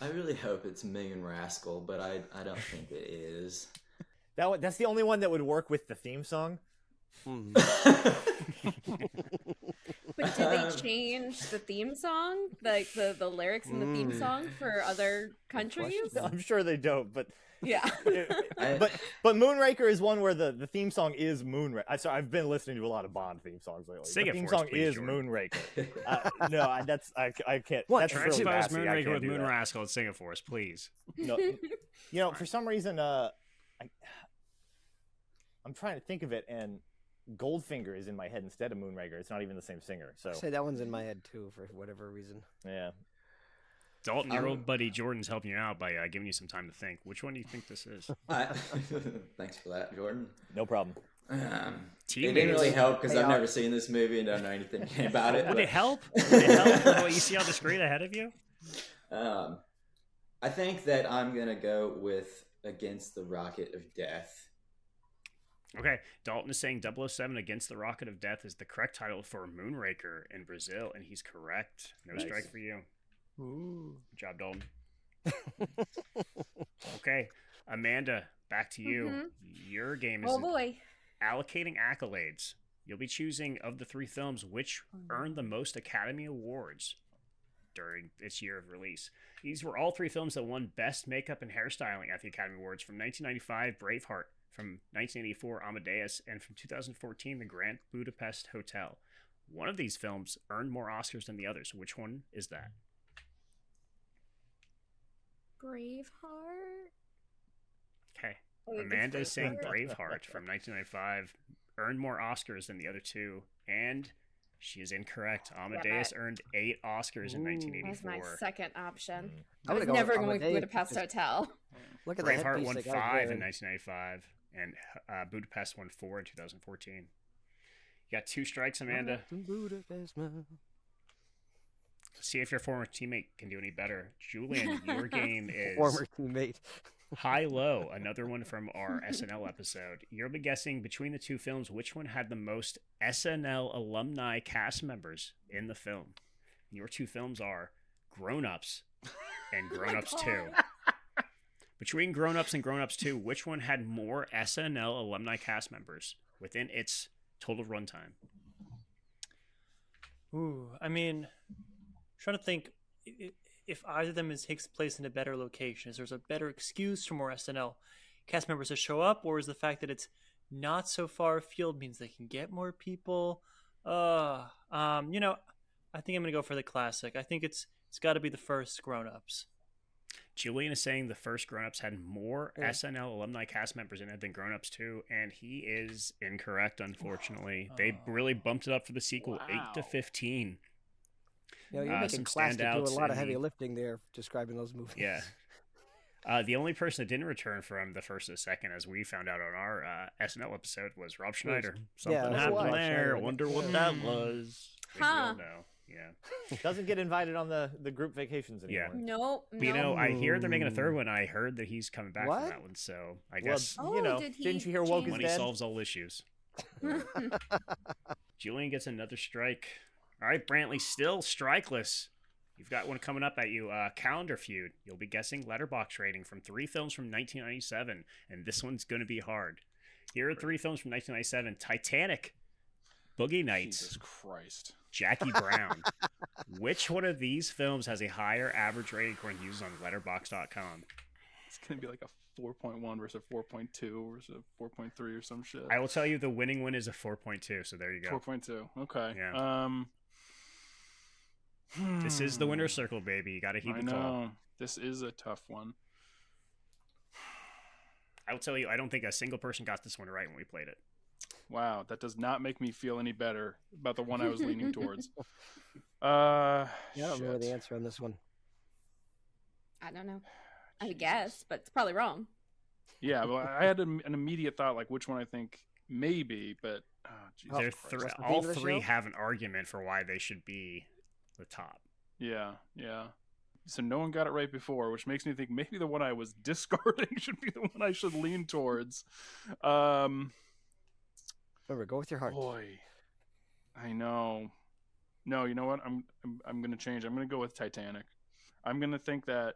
Speaker 5: I really hope it's Megan Rascal, but I don't think it is.
Speaker 2: That's the only one that would work with the theme song.
Speaker 3: Hmm.
Speaker 6: But did they change the theme song, like the lyrics in the theme song for other countries?
Speaker 2: I'm sure they don't, but
Speaker 6: Yeah.
Speaker 2: but Moonraker is one where the theme song is Moonraker. So I've been listening to a lot of Bond theme songs lately.
Speaker 1: Sing
Speaker 2: the
Speaker 1: it
Speaker 2: theme
Speaker 1: for us,
Speaker 2: song
Speaker 1: please,
Speaker 2: is
Speaker 1: Jordan.
Speaker 2: Moonraker. No, I can't.
Speaker 3: What?
Speaker 2: That's
Speaker 1: Transpose
Speaker 2: really basic. I
Speaker 1: Moonraker
Speaker 2: can't
Speaker 1: with
Speaker 2: do
Speaker 1: Moon
Speaker 2: that.
Speaker 1: Rascal and sing it for us, please.
Speaker 2: No, for some reason, I'm trying to think of it, and Goldfinger is in my head instead of Moonraker. It's not even the same singer. So
Speaker 3: Say that one's in my head too for whatever reason.
Speaker 2: yeah,
Speaker 1: Dalton, your old buddy Jordan's helping you out by giving you some time to think. Which one do you think this is?
Speaker 5: Thanks for that, Jordan.
Speaker 2: no problem.
Speaker 5: It
Speaker 1: Teammates.
Speaker 5: didn't really help because
Speaker 3: Hey,
Speaker 5: I've never seen this movie and don't know anything about it.
Speaker 1: Would
Speaker 5: but,
Speaker 1: it help? Would it help from what you see on the screen ahead of you?
Speaker 5: I think that I'm gonna go with Against the Rocket of Death.
Speaker 1: Okay, Dalton is saying 007 Against the Rocket of Death is the correct title for Moonraker in Brazil, and he's correct. No
Speaker 2: Nice.
Speaker 1: strike for you.
Speaker 3: Ooh.
Speaker 1: Good job, Dalton. Okay, Amanda, back to you.
Speaker 6: Mhm.
Speaker 1: Your game is
Speaker 6: Oh boy.
Speaker 1: allocating accolades. You'll be choosing of the 3 films which earned the most Academy Awards during its year of release. These were all 3 films that won Best Makeup and Hairstyling at the Academy Awards from 1995, Braveheart, From 1984, Amadeus, and from 2014, The Grand Budapest Hotel. One of these films earned more Oscars than the others. Which one is that?
Speaker 6: Braveheart.
Speaker 1: Okay.
Speaker 6: Oh, it's
Speaker 1: Amanda is saying
Speaker 6: Braveheart.
Speaker 1: Braveheart from 1995 earned more Oscars than the other two, and she is incorrect. Amadeus earned 8 Oscars in
Speaker 3: Ooh.
Speaker 6: That was
Speaker 1: 1984.
Speaker 6: my second option.
Speaker 3: I
Speaker 6: I was
Speaker 3: would've gone
Speaker 6: never
Speaker 3: with
Speaker 6: going with
Speaker 3: Amadeus
Speaker 6: Budapest
Speaker 3: because-
Speaker 6: Hotel.
Speaker 3: Look at the
Speaker 1: Braveheart
Speaker 3: headpiece
Speaker 1: won
Speaker 3: that
Speaker 1: 5
Speaker 3: guy's
Speaker 1: in
Speaker 3: wearing.
Speaker 1: 1995, and Budapest won 4 in 2014. You got 2 strikes, Amanda.
Speaker 3: Budapest, man.
Speaker 1: See if your former teammate can do any better. Julian, your game is
Speaker 3: Former teammate.
Speaker 1: High Low, another one from our SNL episode. You'll be guessing between the 2 films which one had the most SNL alumni cast members in the film. Your 2 films are Grown Ups and Grown Ups 2. Between Grown Ups and Grown Ups 2, which one had more SNL alumni cast members within its total runtime?
Speaker 7: Ooh, I mean, trying to think if either of them takes place in a better location. Is there a better excuse for more SNL cast members to show up, or is the fact that it's not so far afield means they can get more people? You know, I think I'm gonna go for the classic. I think it's got to be the first Grown Ups.
Speaker 1: Julian is saying the first Grown Ups had more SNL alumni cast members in it than Grown Ups 2, and he is incorrect, unfortunately. They really bumped it up for the sequel, 8 to 15.
Speaker 3: You know, you're making
Speaker 1: some
Speaker 3: classic do a
Speaker 1: standouts
Speaker 3: lot
Speaker 1: in
Speaker 3: of heavy
Speaker 1: the-
Speaker 3: lifting there, describing those movies.
Speaker 1: Yeah. The only person that didn't return from the first to the second, as we found out on our SNL episode, was Rob Schneider. Something
Speaker 3: that's
Speaker 1: happened
Speaker 3: Rob
Speaker 1: there.
Speaker 3: Schneider.
Speaker 1: Wonder what that was. I think we all
Speaker 6: Huh.
Speaker 1: know. Yeah.
Speaker 2: Doesn't get invited on the group vacations
Speaker 1: Yeah.
Speaker 2: anymore.
Speaker 6: Nope.
Speaker 1: But, you
Speaker 6: nope.
Speaker 1: know, I hear they're making a third one. I heard that he's coming back
Speaker 3: What?
Speaker 1: from that one, so I
Speaker 2: Well,
Speaker 1: guess
Speaker 6: Oh,
Speaker 2: you know,
Speaker 6: did he
Speaker 2: didn't you hear Woke
Speaker 6: change-
Speaker 2: is
Speaker 1: money
Speaker 2: dead?
Speaker 1: solves all issues. Julian gets another strike. All right, Brantley, still strikeless. You've got one coming up at you. Calendar Feud. You'll be guessing letterbox rating from 3 films from 1997, and this one's going to be hard. Here are 3 films from 1997: Titanic, Boogie Nights,
Speaker 8: Jesus Christ.
Speaker 1: Jackie Brown. Which one of these films has a higher average rating according to users on letterbox.com?
Speaker 8: It's going to be like a 4.1 versus a 4.2 versus a 4.3 or some shit.
Speaker 1: I will tell you the winning one is a 4.2, so there you go.
Speaker 8: 4.2. Okay.
Speaker 1: Yeah. This is the winner's circle, baby. You got to heed
Speaker 8: I
Speaker 1: the call.
Speaker 8: know. This is a tough one.
Speaker 1: I will tell you, I don't think a single person got this one right when we played it.
Speaker 8: Wow, that does not make me feel any better about the one I was leaning towards. Yeah,
Speaker 3: Yeah, I don't remember the answer on this one.
Speaker 6: I don't know. I guess, but it's probably wrong.
Speaker 8: Yeah, well, I had an immediate thought, like which one I think maybe, but Jesus
Speaker 1: They're
Speaker 8: Christ.
Speaker 3: What's the
Speaker 1: all
Speaker 3: theme of the
Speaker 1: 3
Speaker 3: show?
Speaker 1: have an argument for why they should be the top.
Speaker 8: Yeah. So no one got it right before, which makes me think maybe the one I was discarding should be the one I should lean towards.
Speaker 3: Remember, go with your heart.
Speaker 8: Boy, I know. No, you know what? I'm gonna change. I'm gonna go with Titanic. I'm gonna think that,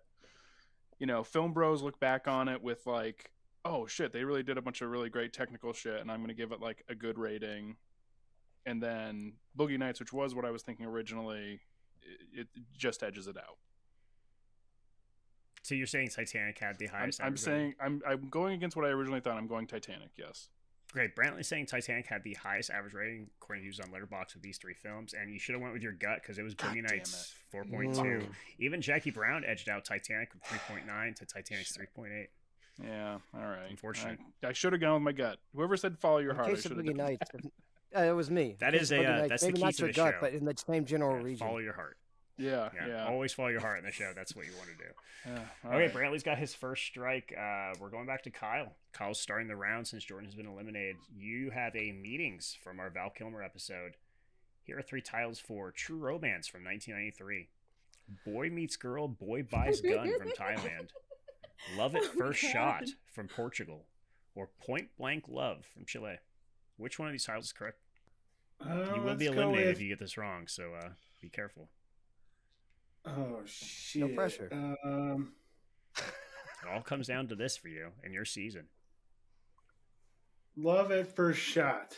Speaker 8: you know, film bros look back on it with like, oh shit, they really did a bunch of really great technical shit, and I'm gonna give it like a good rating. And then Boogie Nights, which was what I was thinking originally, it just edges it out.
Speaker 1: So you're saying Titanic had the highest
Speaker 8: I'm
Speaker 1: average rating?
Speaker 8: saying I'm going against what I originally thought. I'm going Titanic. Yes.
Speaker 1: Great. Brantley's saying Titanic had the highest average rating according to users on Letterboxd of these 3 films, and you should have went with your gut because it was
Speaker 8: God
Speaker 1: Boogie
Speaker 8: damn
Speaker 1: Nights 4.2. Even Jackie Brown edged out Titanic with 3.9 to Titanic's 3.8.
Speaker 8: Yeah. All right.
Speaker 1: Unfortunate.
Speaker 8: I should have gone with my gut. Whoever said follow your
Speaker 3: In
Speaker 8: heart, I
Speaker 3: case of
Speaker 8: should have
Speaker 3: Boogie
Speaker 8: done
Speaker 3: Nights, it was me.
Speaker 1: That
Speaker 3: In
Speaker 1: is
Speaker 3: case of
Speaker 1: a,
Speaker 3: Boogie Nights,
Speaker 1: that's the
Speaker 3: maybe
Speaker 1: key
Speaker 3: not
Speaker 1: to
Speaker 3: your
Speaker 1: the
Speaker 3: gut,
Speaker 1: show.
Speaker 3: but in the same general
Speaker 1: Yeah,
Speaker 3: region.
Speaker 1: follow your heart.
Speaker 8: Yeah.
Speaker 1: Always follow your heart in the show. That's what you want to do.
Speaker 8: Yeah, all
Speaker 1: Okay,
Speaker 8: right.
Speaker 1: Brantley's got his first strike. We're going back to Kyle. Kyle's starting the round since Jordan has been eliminated. You have a meetings from our Val Kilmer episode. Here are 3 titles for True Romance from 1993. Boy Meets Girl, Boy Buys Gun from Thailand. Love at
Speaker 6: Oh my
Speaker 1: First
Speaker 6: God.
Speaker 1: Shot from Portugal. Or Point Blank Love from Chile. Which one of these titles is correct? You will be
Speaker 4: Let's go
Speaker 1: eliminated
Speaker 4: with-
Speaker 1: if you get this wrong, so be careful.
Speaker 4: Oh shit!
Speaker 3: No pressure.
Speaker 1: It all comes down to this for you and your season.
Speaker 4: Love at First Shot.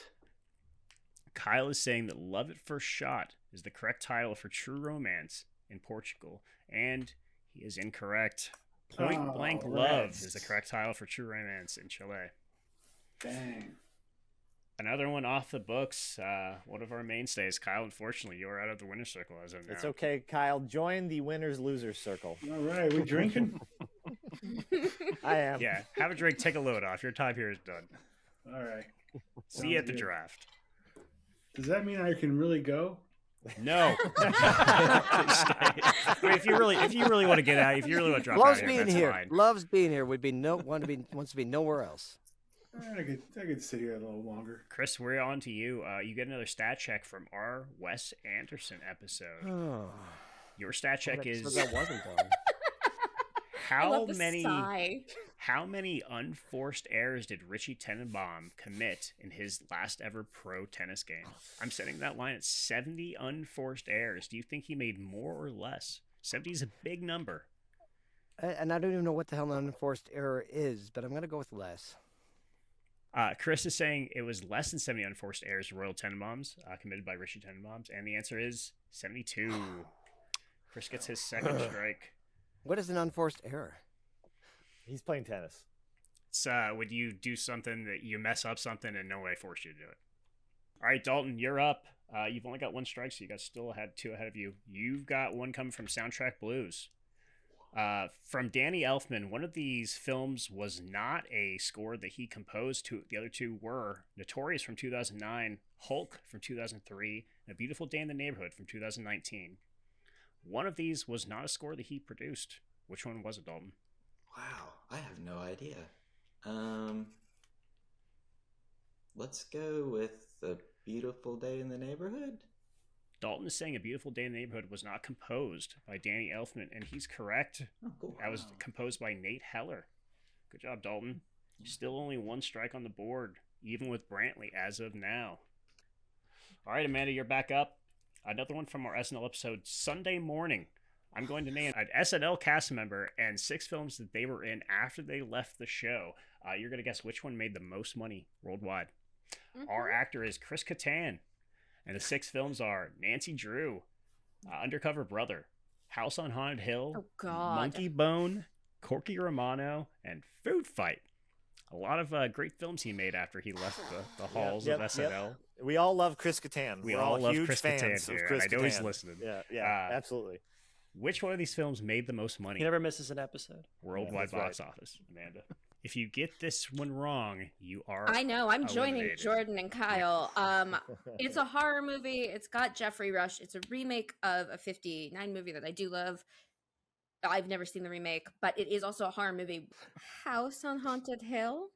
Speaker 1: Kyle is saying that Love at First Shot is the correct title for True Romance in Portugal, and he is incorrect. Point
Speaker 4: Oh,
Speaker 1: Blank Love
Speaker 4: rats.
Speaker 1: is the correct title for True Romance in Chile.
Speaker 4: Dang.
Speaker 1: Another one off the books. One of our mainstays, Kyle. Unfortunately, you're out of the winner's circle as of now.
Speaker 2: It's okay, Kyle. Join the winners losers circle.
Speaker 4: All right, we drinking?
Speaker 2: I am.
Speaker 1: Yeah, have a drink, take a load off. Your time here is done.
Speaker 4: All right.
Speaker 1: See you at the
Speaker 4: Sounds good.
Speaker 1: draft.
Speaker 4: Does that mean I can really go?
Speaker 1: No. I mean, if you really want to get out, if you really want to drop
Speaker 3: Loves
Speaker 1: out
Speaker 3: being
Speaker 1: that's
Speaker 3: here.
Speaker 1: fine.
Speaker 3: Loves being here. Wants to be nowhere else.
Speaker 4: I could sit here a little longer.
Speaker 1: Chris, we're on to you. You get another stat check from our Wes Anderson episode.
Speaker 3: Oh,
Speaker 1: Your stat check is
Speaker 3: that wasn't done.
Speaker 6: I
Speaker 1: how
Speaker 6: love the
Speaker 1: many
Speaker 6: sigh.
Speaker 1: how many unforced errors did Richie Tenenbaum commit in his last ever pro tennis game? I'm setting that line at 70 unforced errors. Do you think he made more or less? 70 is a big number.
Speaker 3: And I don't even know what the hell an unenforced error is, but I'm going to go with less.
Speaker 1: Chris is saying it was less than 70 unforced errors Royal Tenenbaums committed by Richie Tenenbaums, and the answer is 72. Chris gets his second strike.
Speaker 3: What is an unforced error?
Speaker 2: He's playing tennis.
Speaker 1: It's when you do something that you mess up something and nobody forced you to do it. All right, Dalton, you're up. You've only got one strike, so you got still had two ahead of you. You've got one coming from Soundtrack Blues. From Danny Elfman, one of these films was not a score that he composed. The other two were Notorious from 2009, Hulk from 2003, and A Beautiful Day in the Neighborhood from 2019. One of these was not a score that he produced. Which one was it, Dalton?
Speaker 5: Wow, I have no idea. Let's go with A Beautiful Day in the Neighborhood.
Speaker 1: Dalton is saying A Beautiful Day in the Neighborhood was not composed by Danny Elfman, and he's correct.
Speaker 5: Oh, cool.
Speaker 1: That was composed by Nate Heller. Good job, Dalton. Still only one strike on the board, even with Brantley as of now. All right, Amanda, you're back up. Another one from our SNL episode, Sunday Morning. I'm going to name an SNL cast member and 6 films that they were in after they left the show. You're going to guess which one made the most money worldwide.
Speaker 6: Mm-hmm.
Speaker 1: Our actor is Chris Kattan, and the 6 films are Nancy Drew, Undercover Brother, House on Haunted Hill,
Speaker 6: Oh, God.
Speaker 1: Monkey Bone, Corky Romano, and Food Fight. A lot of great films he made after he left the halls of SNL.
Speaker 2: We all love Chris Kattan.
Speaker 1: We
Speaker 2: We're
Speaker 1: all love
Speaker 2: huge
Speaker 1: Chris
Speaker 2: fans
Speaker 1: Kattan
Speaker 2: of
Speaker 1: here.
Speaker 2: Chris
Speaker 1: I know he's
Speaker 2: Kattan.
Speaker 1: listening.
Speaker 2: Yeah, absolutely.
Speaker 1: Which one of these films made the most money
Speaker 7: He never misses an episode.
Speaker 1: worldwide
Speaker 2: Yeah, that's
Speaker 1: box office, Amanda? If you get this one wrong, you are
Speaker 6: I know. I'm joining
Speaker 1: eliminated.
Speaker 6: Jordan and Kyle. It's a horror movie. It's got Jeffrey Rush. It's a remake of a 59 movie that I do love. I've never seen the remake, but it is also a horror movie. House on Haunted Hill.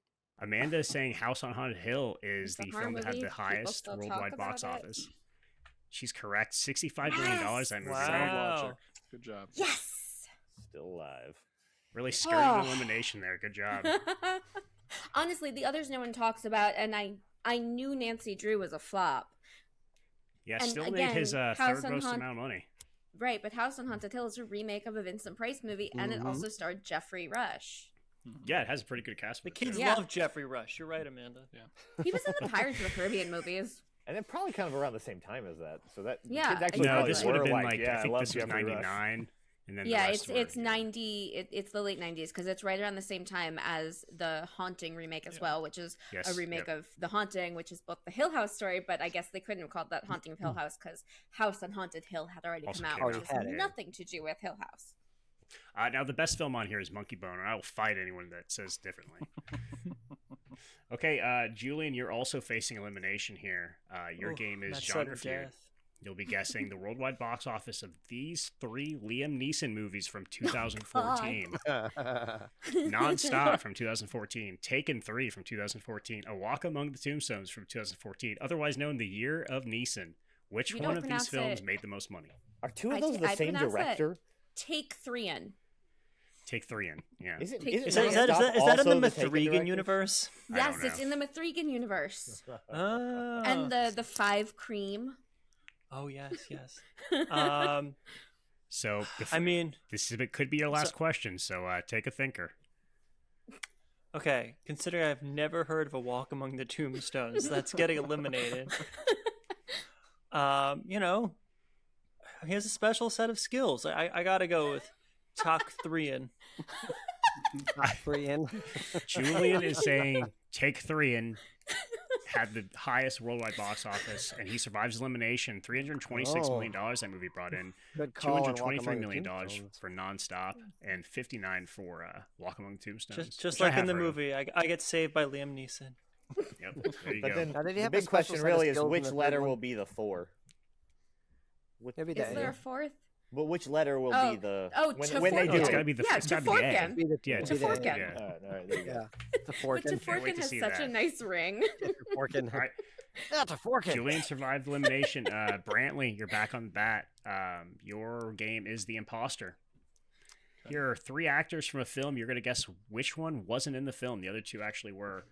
Speaker 1: Amanda is saying House on Haunted Hill is
Speaker 6: It's a
Speaker 1: the
Speaker 6: horror
Speaker 1: film that had
Speaker 6: movie.
Speaker 1: the
Speaker 6: People
Speaker 1: highest
Speaker 6: still talk
Speaker 1: worldwide box
Speaker 6: about it.
Speaker 1: office. She's correct. $65 million.
Speaker 6: Yes!
Speaker 1: That movie.
Speaker 7: Wow.
Speaker 8: Good job.
Speaker 6: Yes.
Speaker 2: Still alive.
Speaker 1: Really skirting
Speaker 6: Oh.
Speaker 1: elimination there. Good job.
Speaker 6: Honestly, the others no one talks about, and I knew Nancy Drew was a flop.
Speaker 1: Yeah,
Speaker 6: And
Speaker 1: still
Speaker 6: again,
Speaker 1: made his
Speaker 6: House
Speaker 1: third
Speaker 6: on
Speaker 1: most
Speaker 6: Haunt-
Speaker 1: amount of money.
Speaker 6: Right, but House on Haunted Hill is a remake of a Vincent Price movie, and it
Speaker 3: Mhm.
Speaker 6: also starred Jeffrey Rush.
Speaker 1: Yeah, it has a pretty good cast.
Speaker 7: The
Speaker 1: with it,
Speaker 7: kids
Speaker 1: too.
Speaker 6: Yeah.
Speaker 7: love Jeffrey Rush. You're right, Amanda.
Speaker 6: He was in the Pirates of the Caribbean movies.
Speaker 2: And then probably kind of around the same time as that. So that
Speaker 6: Yeah,
Speaker 2: kids actually
Speaker 6: exactly.
Speaker 1: No,
Speaker 2: probably
Speaker 1: this would have
Speaker 2: were
Speaker 1: been
Speaker 2: like,
Speaker 1: like,
Speaker 2: yeah,
Speaker 1: I think
Speaker 2: love
Speaker 1: this was
Speaker 2: Jeffrey Rush.
Speaker 1: 99. And then the
Speaker 6: Yeah,
Speaker 1: rest
Speaker 6: it's
Speaker 1: were-
Speaker 6: 90. It's the late 90s because it's right around the same time as the Haunting remake as well, which is
Speaker 1: Yes,
Speaker 6: a remake
Speaker 1: yep.
Speaker 6: of The Haunting, which is both the Hill House story, but I guess they couldn't have called that Haunting of Hill House because House on Haunted Hill had already
Speaker 1: Also
Speaker 6: come out,
Speaker 1: came
Speaker 6: which
Speaker 1: out.
Speaker 6: has
Speaker 3: Already had it.
Speaker 6: nothing to do with Hill House.
Speaker 1: Now, the best film on here is Monkey Bone, and I will fight anyone that says differently. Okay, Julian, you're also facing elimination here. Your
Speaker 7: Ooh,
Speaker 1: game is
Speaker 7: not
Speaker 1: genre
Speaker 7: sudden
Speaker 1: fear.
Speaker 7: death.
Speaker 1: You'll be guessing the worldwide box office of these 3 Liam Neeson movies from 2014. Non-Stop from 2014, Taken 3 from 2014, A Walk Among the Tombstones from 2014, otherwise known the Year of Neeson. Which
Speaker 6: You
Speaker 1: one
Speaker 6: don't
Speaker 1: of these
Speaker 6: pronounce
Speaker 1: films
Speaker 6: it-
Speaker 1: made the most money?
Speaker 2: Are two
Speaker 6: I
Speaker 2: of those
Speaker 6: t-
Speaker 2: the
Speaker 6: I
Speaker 2: same
Speaker 6: pronounce it.
Speaker 2: director?
Speaker 6: Take 3 in.
Speaker 1: Take 3 in. Yeah.
Speaker 2: Is it?
Speaker 6: Take-
Speaker 2: Isn't
Speaker 7: Is that, is that, is
Speaker 2: Non-Stop
Speaker 7: that, is that in
Speaker 2: also
Speaker 7: the
Speaker 2: Taken
Speaker 7: Mithrigan
Speaker 2: director?
Speaker 7: universe?
Speaker 1: I
Speaker 6: Yes,
Speaker 1: don't
Speaker 6: it's
Speaker 1: know.
Speaker 6: in the Mithrigan universe.
Speaker 7: Oh.
Speaker 6: And the 5 cream.
Speaker 7: Oh, yes, yes.
Speaker 1: So,
Speaker 7: I mean,
Speaker 1: it could be your last question, so take a thinker.
Speaker 7: okay, considering I've never heard of A Walk Among the Tombstones, that's getting eliminated. You know, he has a special set of skills. I gotta go with Talk 3 in.
Speaker 3: Top 3 in.
Speaker 1: Julian is saying take 3 in. Had the highest worldwide box office, and he survives elimination. $326 million that movie brought in.
Speaker 3: Good call. on Walk
Speaker 1: $223
Speaker 3: Among the
Speaker 1: million
Speaker 3: Tombstones.
Speaker 1: for Nonstop, and 59 for Walk Among Tombstones.
Speaker 7: Just
Speaker 1: which I
Speaker 7: like in
Speaker 1: have
Speaker 7: the
Speaker 1: heard of.
Speaker 7: movie, I get saved by Liam Neeson.
Speaker 1: Yep, there you
Speaker 2: But
Speaker 1: go.
Speaker 2: then
Speaker 3: Now, did he
Speaker 2: the
Speaker 3: have a
Speaker 2: big
Speaker 3: special
Speaker 2: question
Speaker 3: set of
Speaker 2: really is
Speaker 3: skills in
Speaker 2: which
Speaker 3: the third
Speaker 2: letter
Speaker 3: one?
Speaker 2: will be the 4?
Speaker 3: Maybe
Speaker 6: Is
Speaker 3: that.
Speaker 6: there a fourth?
Speaker 2: But which letter will
Speaker 6: Oh.
Speaker 2: be the
Speaker 6: Oh,
Speaker 2: when they do
Speaker 1: It's
Speaker 2: it?
Speaker 1: got to be the.
Speaker 6: Yeah,
Speaker 1: it's got to be the A.
Speaker 6: Teforkin.
Speaker 3: Be the,
Speaker 1: Yeah,
Speaker 3: be the
Speaker 6: Teforkin.
Speaker 3: A.
Speaker 1: Yeah.
Speaker 2: All right, there you go.
Speaker 3: Yeah.
Speaker 6: But
Speaker 3: Teforkin.
Speaker 1: Can't wait
Speaker 6: Teforkin
Speaker 1: to
Speaker 6: has
Speaker 1: see
Speaker 6: such a
Speaker 1: that.
Speaker 6: nice ring.
Speaker 3: Teforkin.
Speaker 1: All right,
Speaker 3: Yeah, Teforkin.
Speaker 1: Julian survived elimination. Brantley, you're back on the bat. Your game is The Imposter. Here are 3 actors from a film. You're going to guess which one wasn't in the film. The other 2 actually were.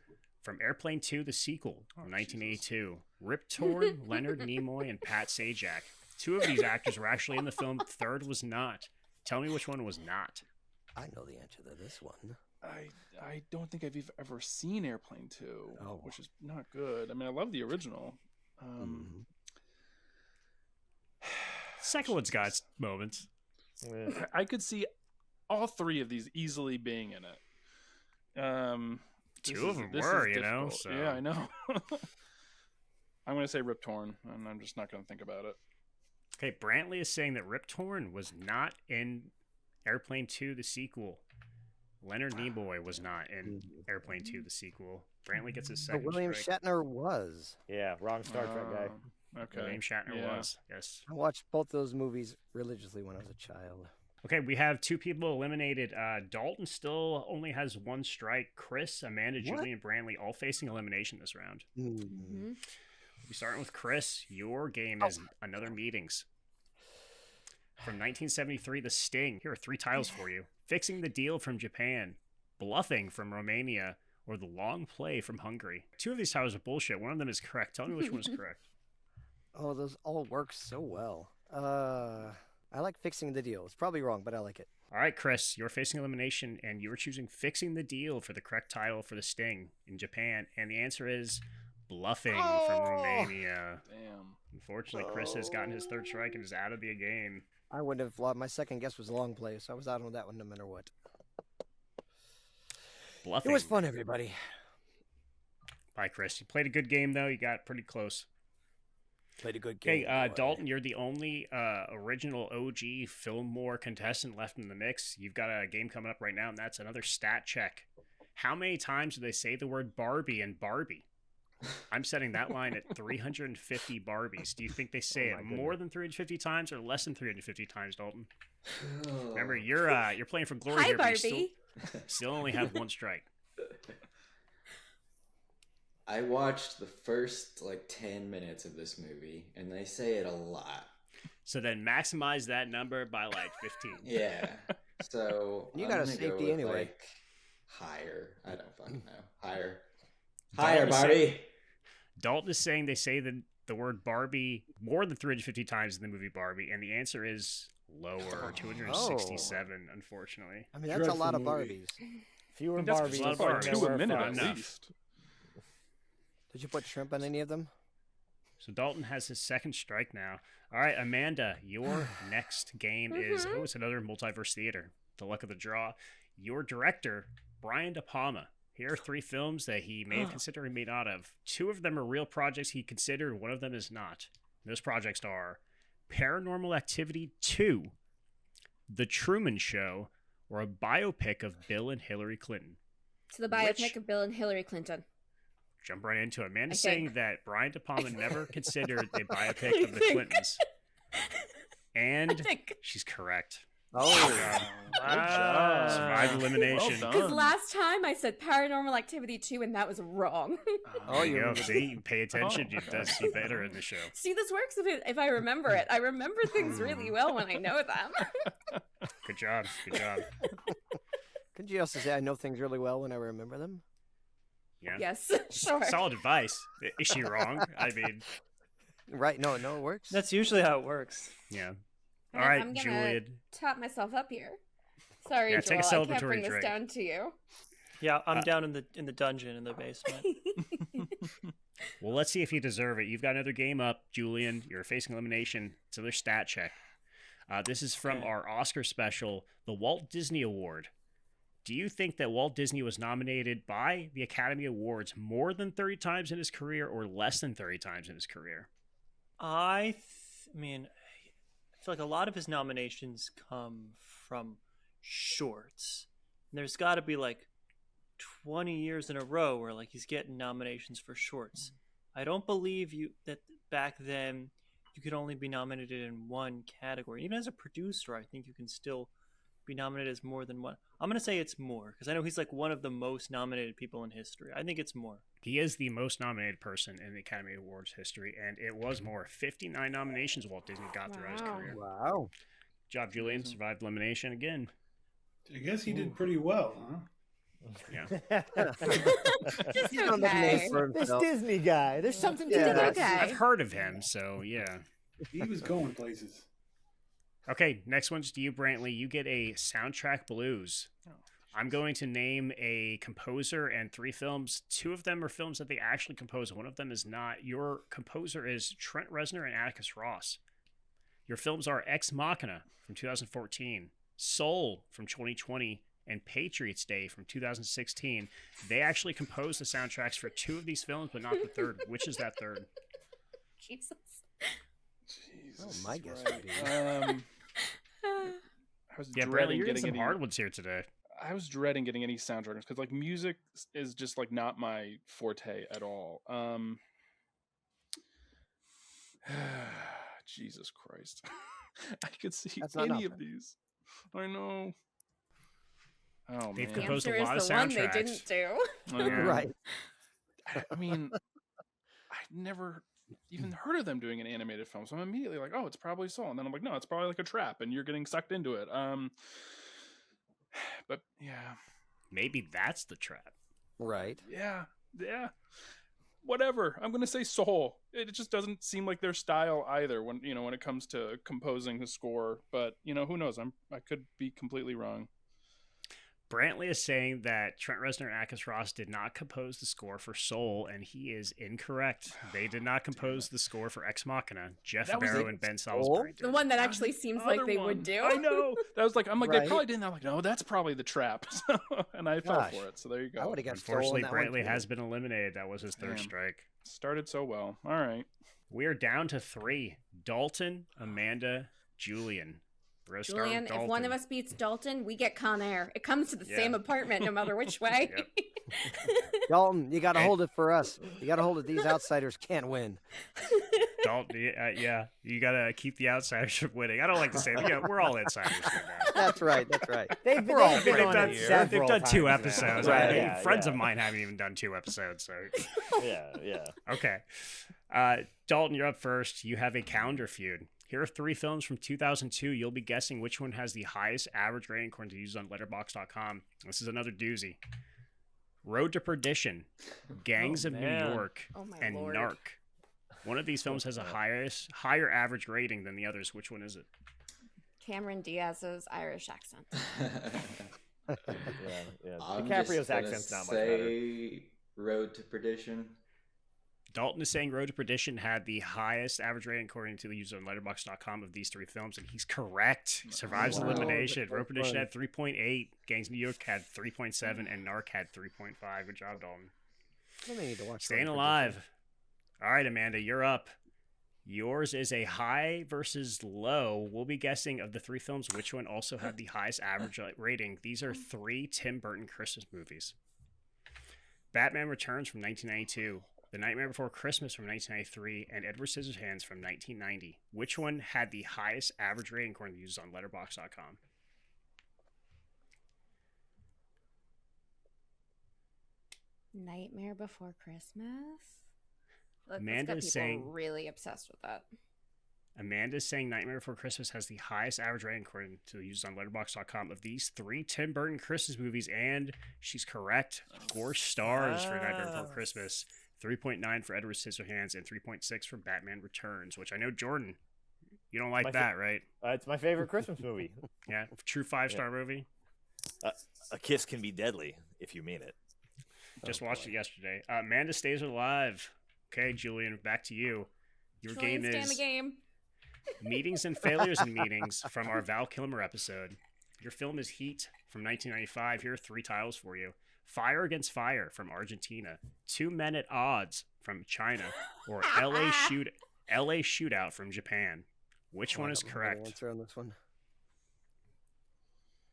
Speaker 1: From Airplane 2, the sequel, from 1982. Rip Torn, Leonard Nimoy, and Pat Sajak. 2 of these actors were actually in the film. The third was not. Tell me which one was not.
Speaker 3: I know the answer to this one.
Speaker 8: I don't think I've ever seen Airplane 2,
Speaker 3: Oh.
Speaker 8: which is not good. I mean, I love the original.
Speaker 1: Second one's got its moments.
Speaker 8: I could see all 3 of these easily being in it.
Speaker 1: Two of them were, you know,
Speaker 8: difficult.
Speaker 1: so-
Speaker 8: Yeah, I know. I'm going to say Rip Torn, and I'm just not going to think about it.
Speaker 1: Okay, Brantley is saying that Rip Torn was not in Airplane 2, the sequel. Leonard Nimoy was not in Airplane 2, the sequel. Brantley gets his
Speaker 3: But
Speaker 1: second
Speaker 3: William
Speaker 1: strike.
Speaker 3: Shatner was.
Speaker 2: Yeah, wrong Star Trek guy.
Speaker 8: Okay.
Speaker 1: William Shatner
Speaker 8: Yeah.
Speaker 1: was, yes.
Speaker 3: I watched both those movies religiously when I was a child.
Speaker 1: Okay, we have 2 people eliminated. Dalton still only has 1 strike. Chris, Amanda,
Speaker 3: What?
Speaker 1: Julie, and Brantley all facing elimination this round.
Speaker 6: Mhm.
Speaker 1: We're starting with Chris. Your game is Another Meetings. From 1973, The Sting. Here are 3 titles for you. Fixing the Deal from Japan. Bluffing from Romania. Or The Long Play from Hungary. 2 of these titles are bullshit. One of them is correct. Tell me which one is correct.
Speaker 3: Oh, those all work so well. I like Fixing the Deal. It's probably wrong, but I like it.
Speaker 1: All right, Chris, you're facing elimination, and you are choosing Fixing the Deal for the correct title for The Sting in Japan. And the answer is Bluffing from Romania.
Speaker 8: Damn.
Speaker 1: Unfortunately, Chris has gotten his 3rd strike and is out of the game.
Speaker 3: I wouldn't have lost. My second guess was Long Play, so I was out on that one no matter what.
Speaker 1: Bluffing.
Speaker 3: It was fun, everybody.
Speaker 1: Bye, Chris. You played a good game, though. You got pretty close.
Speaker 3: Played a good game.
Speaker 1: Okay, Dalton, you're the only original OG Filmwar contestant left in the mix. You've got a game coming up right now, and that's another stat check. How many times do they say the word Barbie in Barbie? I'm setting that line at 350 Barbies. Do you think they say
Speaker 2: Oh,
Speaker 1: it
Speaker 2: my
Speaker 1: more than 350 times or less than 350 times, Dalton? Remember, you're playing for glory
Speaker 6: Hi,
Speaker 1: here, but you
Speaker 6: Barbie.
Speaker 1: still only have 1 strike.
Speaker 5: I watched the first 10 minutes of this movie, and they say it a lot.
Speaker 1: So then maximize that number by 15.
Speaker 5: Yeah. So
Speaker 3: You
Speaker 5: I'm
Speaker 3: got a
Speaker 5: gonna
Speaker 3: safety
Speaker 5: go with,
Speaker 3: anyway.
Speaker 5: higher. I don't fucking know. Higher.
Speaker 1: Dalton
Speaker 5: Higher,
Speaker 1: is
Speaker 5: Barbie.
Speaker 1: saying- Dalton is saying they say the word Barbie more than 350 times in the movie Barbie, and the answer is lower, 267, unfortunately.
Speaker 3: I mean, that's a lot of
Speaker 4: Dreadful movie.
Speaker 3: Barbies.
Speaker 2: Fewer
Speaker 1: That's
Speaker 2: Barbies.
Speaker 1: a lot of
Speaker 2: and
Speaker 1: Barbies.
Speaker 2: there
Speaker 8: 2 a
Speaker 2: were
Speaker 8: minute
Speaker 2: fun.
Speaker 8: at
Speaker 1: enough.
Speaker 8: least.
Speaker 3: Did you put shrimp on any of them?
Speaker 1: So Dalton has his 2nd strike now. All right, Amanda, your next game is it's another multiverse theater. The luck of the draw. Your director, Brian De Palma. Here are 3 films that he may have considered and may not have. 2 of them are real projects he considered. 1 of them is not. Those projects are Paranormal Activity 2, The Truman Show, or a biopic of Bill and Hillary Clinton.
Speaker 6: So the biopic
Speaker 1: Which-
Speaker 6: of Bill and Hillary Clinton.
Speaker 1: Jump right into it. Amanda's
Speaker 6: I
Speaker 1: saying
Speaker 6: think.
Speaker 1: that Brian De Palma never considered a biopic
Speaker 6: I
Speaker 1: of the
Speaker 6: think.
Speaker 1: Clintons.
Speaker 6: I
Speaker 1: And
Speaker 6: think
Speaker 1: she's correct.
Speaker 3: Oh,
Speaker 8: job.
Speaker 1: Survived elimination.
Speaker 8: Well
Speaker 6: because
Speaker 8: done.
Speaker 6: last time I said Paranormal Activity 2 and that was wrong.
Speaker 3: Oh,
Speaker 1: There you
Speaker 3: you
Speaker 1: go. See, you pay attention.
Speaker 8: Oh,
Speaker 1: You does see better in the show.
Speaker 6: See, this works if I remember it. I remember things really well when I know them.
Speaker 1: Good job. Good job.
Speaker 3: couldn't you also say I know things really well when I remember them?
Speaker 1: Yeah.
Speaker 6: Yes, sure.
Speaker 1: Solid advice. Is she wrong? I mean,
Speaker 3: Right? No, it works.
Speaker 7: That's usually how it works.
Speaker 1: yeah.
Speaker 6: I'm
Speaker 1: All right,
Speaker 6: gonna
Speaker 1: Julian.
Speaker 6: top myself up here. Sorry,
Speaker 1: Yeah,
Speaker 6: Joel.
Speaker 1: take a
Speaker 6: I can't
Speaker 1: celebratory
Speaker 6: bring this
Speaker 1: drink.
Speaker 6: down to you.
Speaker 7: Yeah, I'm down in the dungeon in the basement.
Speaker 1: Well, let's see if you deserve it. You've got another game up, Julian. You're facing elimination. It's another stat check. This is from
Speaker 7: Okay.
Speaker 1: our Oscar special, the Walt Disney Award. Do you think that Walt Disney was nominated by the Academy Awards more than 30 times in his career or less than 30 times in his career?
Speaker 7: I mean, I feel like a lot of his nominations come from shorts. And there's got to be like 20 years in a row where like he's getting nominations for shorts. I don't believe that back then you could only be nominated in one category. Even as a producer, I think you can still be nominated as more than one. I'm going to say it's more because I know he's like one of the most nominated people in history. I think it's more.
Speaker 1: He is the most nominated person in the Academy Awards history, and it was more. 59 nominations Walt Disney got throughout his career.
Speaker 3: Wow.
Speaker 1: Good job, Julian. Survived elimination again.
Speaker 4: I guess he did pretty well, huh?
Speaker 1: Yeah.
Speaker 6: It's
Speaker 3: He's on the
Speaker 6: okay.
Speaker 3: name for
Speaker 2: This
Speaker 3: himself.
Speaker 2: Disney guy. There's something to
Speaker 6: He did
Speaker 2: that.
Speaker 6: okay.
Speaker 1: I've heard of him, so yeah.
Speaker 4: He was going places.
Speaker 1: Okay, next one's to you, Brantley. You get a soundtrack blues. I'm going to name a composer and 3 films. 2 of them are films that they actually composed. One of them is not. Your composer is Trent Reznor and Atticus Ross. Your films are Ex Machina from 2014, Soul from 2020, and Patriots Day from 2016. They actually composed the soundtracks for 2 of these films, but not the third. Which is that third?
Speaker 6: Jesus.
Speaker 8: Jesus
Speaker 3: my guess
Speaker 8: Christ.
Speaker 3: would be-
Speaker 8: I was
Speaker 1: Yeah, Brantley,
Speaker 8: dreading
Speaker 1: you're getting
Speaker 8: getting
Speaker 1: some
Speaker 8: any.
Speaker 1: hard ones here today.
Speaker 8: I was dreading getting any soundtrackers because like music is just like not my forte at all. Jesus Christ, I could see
Speaker 3: That's not
Speaker 8: any of
Speaker 3: nothing.
Speaker 8: these. I know. Oh
Speaker 1: They've
Speaker 8: man,
Speaker 6: The
Speaker 1: composed
Speaker 6: answer
Speaker 1: a
Speaker 6: is
Speaker 1: lot of
Speaker 6: the one they
Speaker 1: soundtracks.
Speaker 6: didn't do.
Speaker 8: I know.
Speaker 3: Right.
Speaker 8: I mean, I'd never even heard of them doing an animated film, so I'm immediately like, oh, it's probably Soul, and then I'm like, no, it's probably like a trap, and you're getting sucked into it. But yeah,
Speaker 1: Maybe that's the trap.
Speaker 3: Right.
Speaker 8: yeah. Whatever. I'm gonna say Soul. It just doesn't seem like their style either when when it comes to composing the score. But who knows? I could be completely wrong.
Speaker 1: Brantley is saying that Trent Reznor and Atticus Ross did not compose the score for Soul, and he is incorrect. They did not compose the score for Ex Machina. Jeff
Speaker 8: That was
Speaker 1: Barrow
Speaker 8: it.
Speaker 1: and Ben Salisbury
Speaker 6: The
Speaker 1: did.
Speaker 6: one that
Speaker 8: That was
Speaker 6: actually
Speaker 8: the
Speaker 6: seems like
Speaker 8: other
Speaker 6: they
Speaker 8: one.
Speaker 6: would do.
Speaker 8: I know. That was like I'm like they
Speaker 3: Right.
Speaker 8: probably didn't. I'm like no, that's probably the trap. And I fell
Speaker 3: Gosh.
Speaker 8: for it. So there you
Speaker 3: I
Speaker 8: go.
Speaker 3: would have got
Speaker 1: Unfortunately,
Speaker 3: stolen that one,
Speaker 1: Brantley
Speaker 3: too.
Speaker 1: has been eliminated. That was his third
Speaker 8: Damn.
Speaker 1: strike.
Speaker 8: Started so well. All right.
Speaker 1: We are down to 3. Dalton, Amanda, Julian. We're gonna start with
Speaker 6: Julian, if one of
Speaker 1: Dalton.
Speaker 6: us beats Dalton, we get Con Air. It comes to the
Speaker 1: Yeah.
Speaker 6: same apartment no matter which way.
Speaker 1: Yep.
Speaker 3: Dalton, you got to
Speaker 1: Okay.
Speaker 3: hold it for us. You got to hold it. These outsiders can't win.
Speaker 1: Dalton, yeah, you gotta keep the outsiders from winning. I don't like to say that. Yeah, we're all insiders here now.
Speaker 3: That's right. That's right.
Speaker 2: They've
Speaker 3: We're all
Speaker 2: been
Speaker 1: I think they've
Speaker 2: on
Speaker 1: done,
Speaker 2: it
Speaker 1: they've
Speaker 2: several
Speaker 1: done 2
Speaker 2: times now.
Speaker 1: episodes.
Speaker 2: Right, yeah,
Speaker 1: Friends
Speaker 2: yeah.
Speaker 1: of mine haven't even done 2 episodes. So
Speaker 2: Yeah.
Speaker 1: okay, Dalton, you're up first. You have a calendar feud. Here are 3 films from 2002. You'll be guessing which one has the highest average rating according to users on Letterboxd.com. This is another doozy. Road to Perdition, Gangs of New
Speaker 7: man.
Speaker 1: York,
Speaker 6: Oh my
Speaker 1: and
Speaker 6: lord.
Speaker 1: Narc. One of these films has a higher average rating than the others. Which one is it?
Speaker 6: Cameron Diaz's Irish accent.
Speaker 2: Yeah.
Speaker 5: I'm
Speaker 2: DiCaprio's
Speaker 5: just gonna
Speaker 2: accent's not much better.
Speaker 5: say Road to Perdition.
Speaker 1: Dalton is saying Road to Perdition had the highest average rating according to the user on Letterboxd.com of these 3 films, and he's correct. He survives
Speaker 3: Wow.
Speaker 1: elimination.
Speaker 3: That's
Speaker 1: Road to Perdition
Speaker 3: fun.
Speaker 1: had 3.8, Gangs of New York had 3.7, and Narc had 3.5. Good job, Dalton.
Speaker 3: I may need to watch
Speaker 1: Staying
Speaker 3: Road to
Speaker 1: alive. All right, Amanda, you're up. Yours is a high versus low. We'll be guessing of the 3 films which one also had the highest average rating. These are 3 Tim Burton Christmas movies. Batman Returns from 1992, The Nightmare Before Christmas from 1993, and Edward Scissorhands from 1990. Which one had the highest average rating according to users on Letterboxd.com?
Speaker 6: Nightmare Before Christmas? That's
Speaker 1: Amanda
Speaker 6: got
Speaker 1: is
Speaker 6: people
Speaker 1: saying-
Speaker 6: really obsessed with that.
Speaker 1: Amanda's saying Nightmare Before Christmas has the highest average rating according to the users on Letterboxd.com of these 3 Tim Burton Christmas movies, and she's correct. 4 stars for Nightmare Before
Speaker 7: Yes.
Speaker 1: Christmas, 3.9 for Edward Scissorhands, and 3.6 for Batman Returns, which I know, Jordan, you don't like
Speaker 2: My
Speaker 1: that, right?
Speaker 2: It's my favorite Christmas movie.
Speaker 1: Yeah, true 5-star movie.
Speaker 2: A kiss can be deadly if you mean it.
Speaker 1: Just watched it yesterday. Amanda stays alive. Okay, Julian, back to you. Your
Speaker 6: Julian,
Speaker 1: game
Speaker 6: stay in
Speaker 1: is
Speaker 6: the game.
Speaker 1: Meetings and Failures in Meetings from our Val Kilmer episode. Your film is Heat from 1995. Here are 3 titles for you. Fire Against Fire from Argentina. 2 Men at Odds from China. Or LA Shootout from Japan. Which one is correct?
Speaker 3: Answer on this one.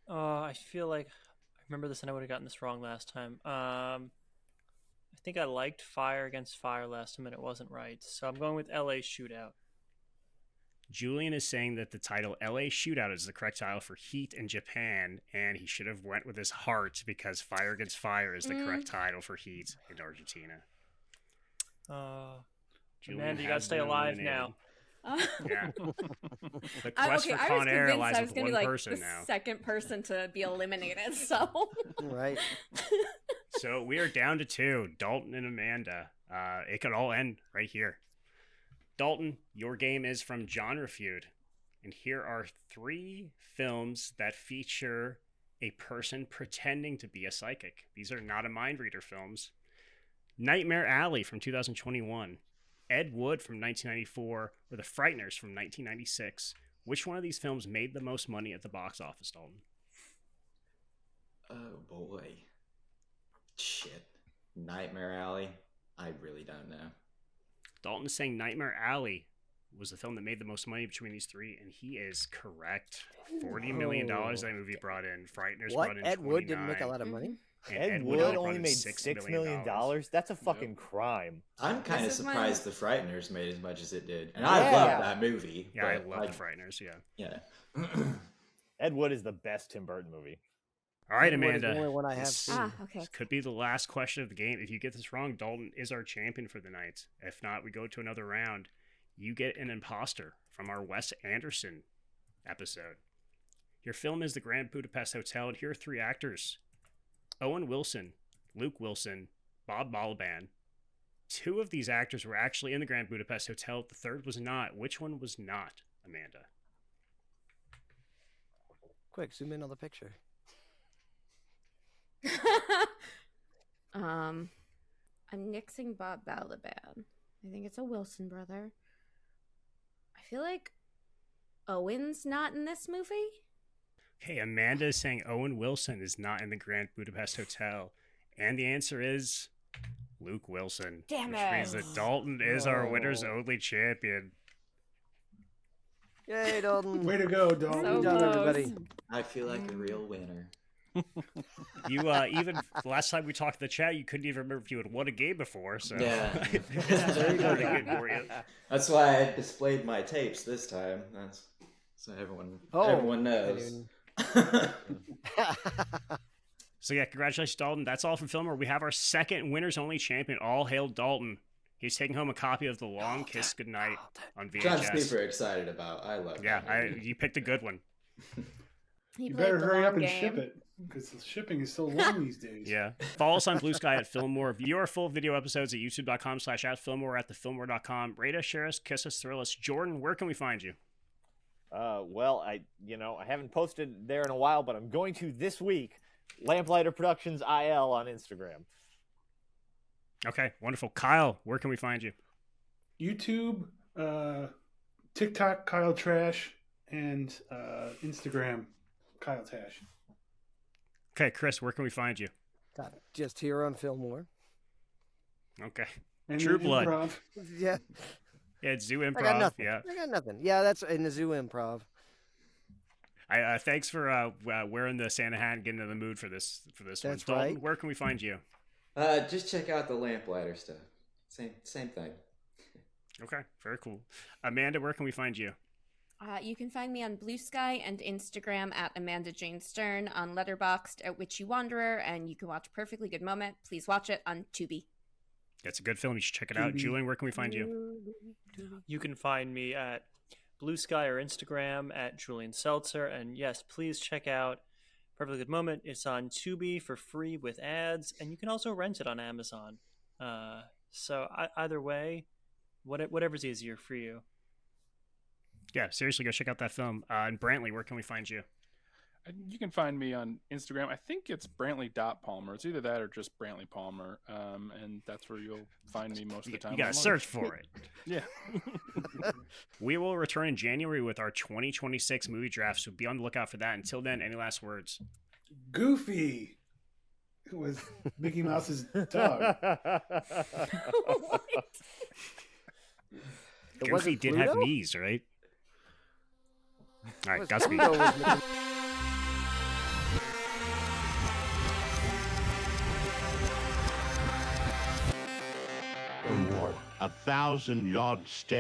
Speaker 7: I feel like I remember this and I would have gotten this wrong last time. I think I liked Fire Against Fire last time and it wasn't right. So I'm going with LA Shootout.
Speaker 1: Julian is saying that the title LA Shootout is the correct title for Heat in Japan, and he should have went with his heart because Fire Against Fire is the correct title for Heat in Argentina.
Speaker 7: Amanda, you gotta stay alive now.
Speaker 1: Yeah. The quest for Con Air lies with one person
Speaker 6: the
Speaker 1: now.
Speaker 6: Second person to be eliminated, so
Speaker 3: Right.
Speaker 1: So we are down to 2, Dalton and Amanda. It could all end right here. Dalton, your game is from Genre Feud, and here are 3 films that feature a person pretending to be a psychic. These are not a mind reader films. Nightmare Alley from 2021, Ed Wood from 1994, or The Frighteners from 1996. Which one of these films made the most money at the box office, Dalton?
Speaker 5: Oh boy. Shit. Nightmare Alley? I really don't know.
Speaker 1: Dalton is saying Nightmare Alley was the film that made the most money between these 3, and he is correct. $40 million that movie brought in. Frighteners brought in
Speaker 3: Ed
Speaker 1: 29.
Speaker 3: Wood didn't make a lot of money?
Speaker 1: And
Speaker 2: Ed Wood only made $6 million. That's a fucking crime.
Speaker 5: I'm kind of surprised The Frighteners made as much as it did. And
Speaker 2: Yeah.
Speaker 5: I love that movie.
Speaker 1: Yeah, I love The Frighteners, yeah.
Speaker 5: Yeah.
Speaker 2: Ed Wood is the best Tim Burton movie.
Speaker 1: All right,
Speaker 3: Ed Wood is
Speaker 1: Amanda.
Speaker 3: the only one I have
Speaker 1: This-
Speaker 3: seen.
Speaker 6: okay.
Speaker 1: This could be the last question of the game. If you get this wrong, Dalton is our champion for the night. If not, we go to another round. You get an imposter from our Wes Anderson episode. Your film is The Grand Budapest Hotel, and here are 3 actors. Owen Wilson, Luke Wilson, Bob Balaban. 2 of these actors were actually in The Grand Budapest Hotel. The third was not. Which one was not, Amanda?
Speaker 3: Quick, zoom in on the picture.
Speaker 6: I'm nixing Bob Balaban. I think it's a Wilson brother. I feel like Owen's not in this movie.
Speaker 1: Okay, Amanda is saying Owen Wilson is not in The Grand Budapest Hotel. And the answer is Luke Wilson.
Speaker 6: Damn
Speaker 1: which
Speaker 6: it.
Speaker 1: means that Dalton is our winner's only champion.
Speaker 3: Yay, Dalton.
Speaker 4: Way to go, Dalton.
Speaker 6: So
Speaker 3: Good job,
Speaker 6: close.
Speaker 3: everybody.
Speaker 5: I feel like a real winner.
Speaker 1: You even the last time we talked in the chat, you couldn't even remember if you had won a game before. So
Speaker 5: Yeah.
Speaker 1: this is pretty good for you.
Speaker 5: That's why I displayed my tapes this time. That's so everyone knows.
Speaker 1: So yeah, congratulations, Dalton. That's all from Filmwar. We have our second winners only champion. All hail Dalton. He's taking home a copy of The Long Kiss Goodnight on
Speaker 5: Which I'm
Speaker 1: VHS.
Speaker 5: super excited about. I love
Speaker 1: Yeah,
Speaker 5: that movie.
Speaker 1: you picked a good one.
Speaker 6: He
Speaker 4: You
Speaker 6: played
Speaker 4: better
Speaker 6: the
Speaker 4: hurry up
Speaker 6: long
Speaker 4: and
Speaker 6: game.
Speaker 4: ship it because the shipping is so long these days.
Speaker 1: Yeah. Follow us on Bluesky at Filmwar. View our full video episodes at youtube.com/@Filmwar, at thefilmwar.com. Rate us, share us, kiss us, thrill us. Jordan, where can we find you?
Speaker 2: Well, I haven't posted there in a while, but I'm going to this week. Lamplighter Productions IL on Instagram.
Speaker 1: Okay, wonderful. Kyle, where can we find you?
Speaker 4: YouTube, TikTok, Kyle Trash, and Instagram, Kyle Tash.
Speaker 1: Okay, Chris, where can we find you?
Speaker 3: Just here on Filmwar.
Speaker 1: Okay.
Speaker 4: And
Speaker 1: True
Speaker 4: the
Speaker 1: Blood.
Speaker 4: Improv.
Speaker 3: Yeah,
Speaker 1: Yeah, it's Zoo
Speaker 3: I got
Speaker 1: Improv.
Speaker 3: nothing.
Speaker 1: Yeah.
Speaker 3: I got nothing. Yeah, that's in the Zoo Improv.
Speaker 1: Thanks for wearing the Santa hat and getting in the mood for this one.
Speaker 3: That's
Speaker 1: Dalton,
Speaker 3: right.
Speaker 1: where can we find you?
Speaker 5: Just check out the Lamplighter stuff. Same thing.
Speaker 1: Okay, very cool. Amanda, where can we find you?
Speaker 6: You can find me on Bluesky and Instagram at Amanda Jane Stern, on Letterboxd at Witchy Wanderer, and you can watch Perfectly Good Moment. Please watch it on Tubi.
Speaker 1: It's a good film. You should check it out.
Speaker 4: Tubi.
Speaker 1: Julian, where can we find you?
Speaker 7: You can find me at Blue Sky or Instagram at Julian Seltzer. And yes, please check out Perfectly Good Moment. It's on Tubi for free with ads, and you can also rent it on Amazon. Either way, whatever's easier for you.
Speaker 1: Yeah, seriously, go check out that film. And Brantley, where can we find you?
Speaker 8: You can find me on Instagram. I think it's Brantley.Palmer. It's either that or just Brantley Palmer. And that's where you'll find me most of the time.
Speaker 1: You gotta
Speaker 8: online.
Speaker 1: search for it.
Speaker 8: Yeah.
Speaker 1: We will return in January with our 2026 movie draft, so be on the lookout for that. Until then, any last words?
Speaker 4: Goofy was Mickey Mouse's dog.
Speaker 1: Goofy did have knees, right? All right, Godspeed.
Speaker 9: A 1,000-yard stare.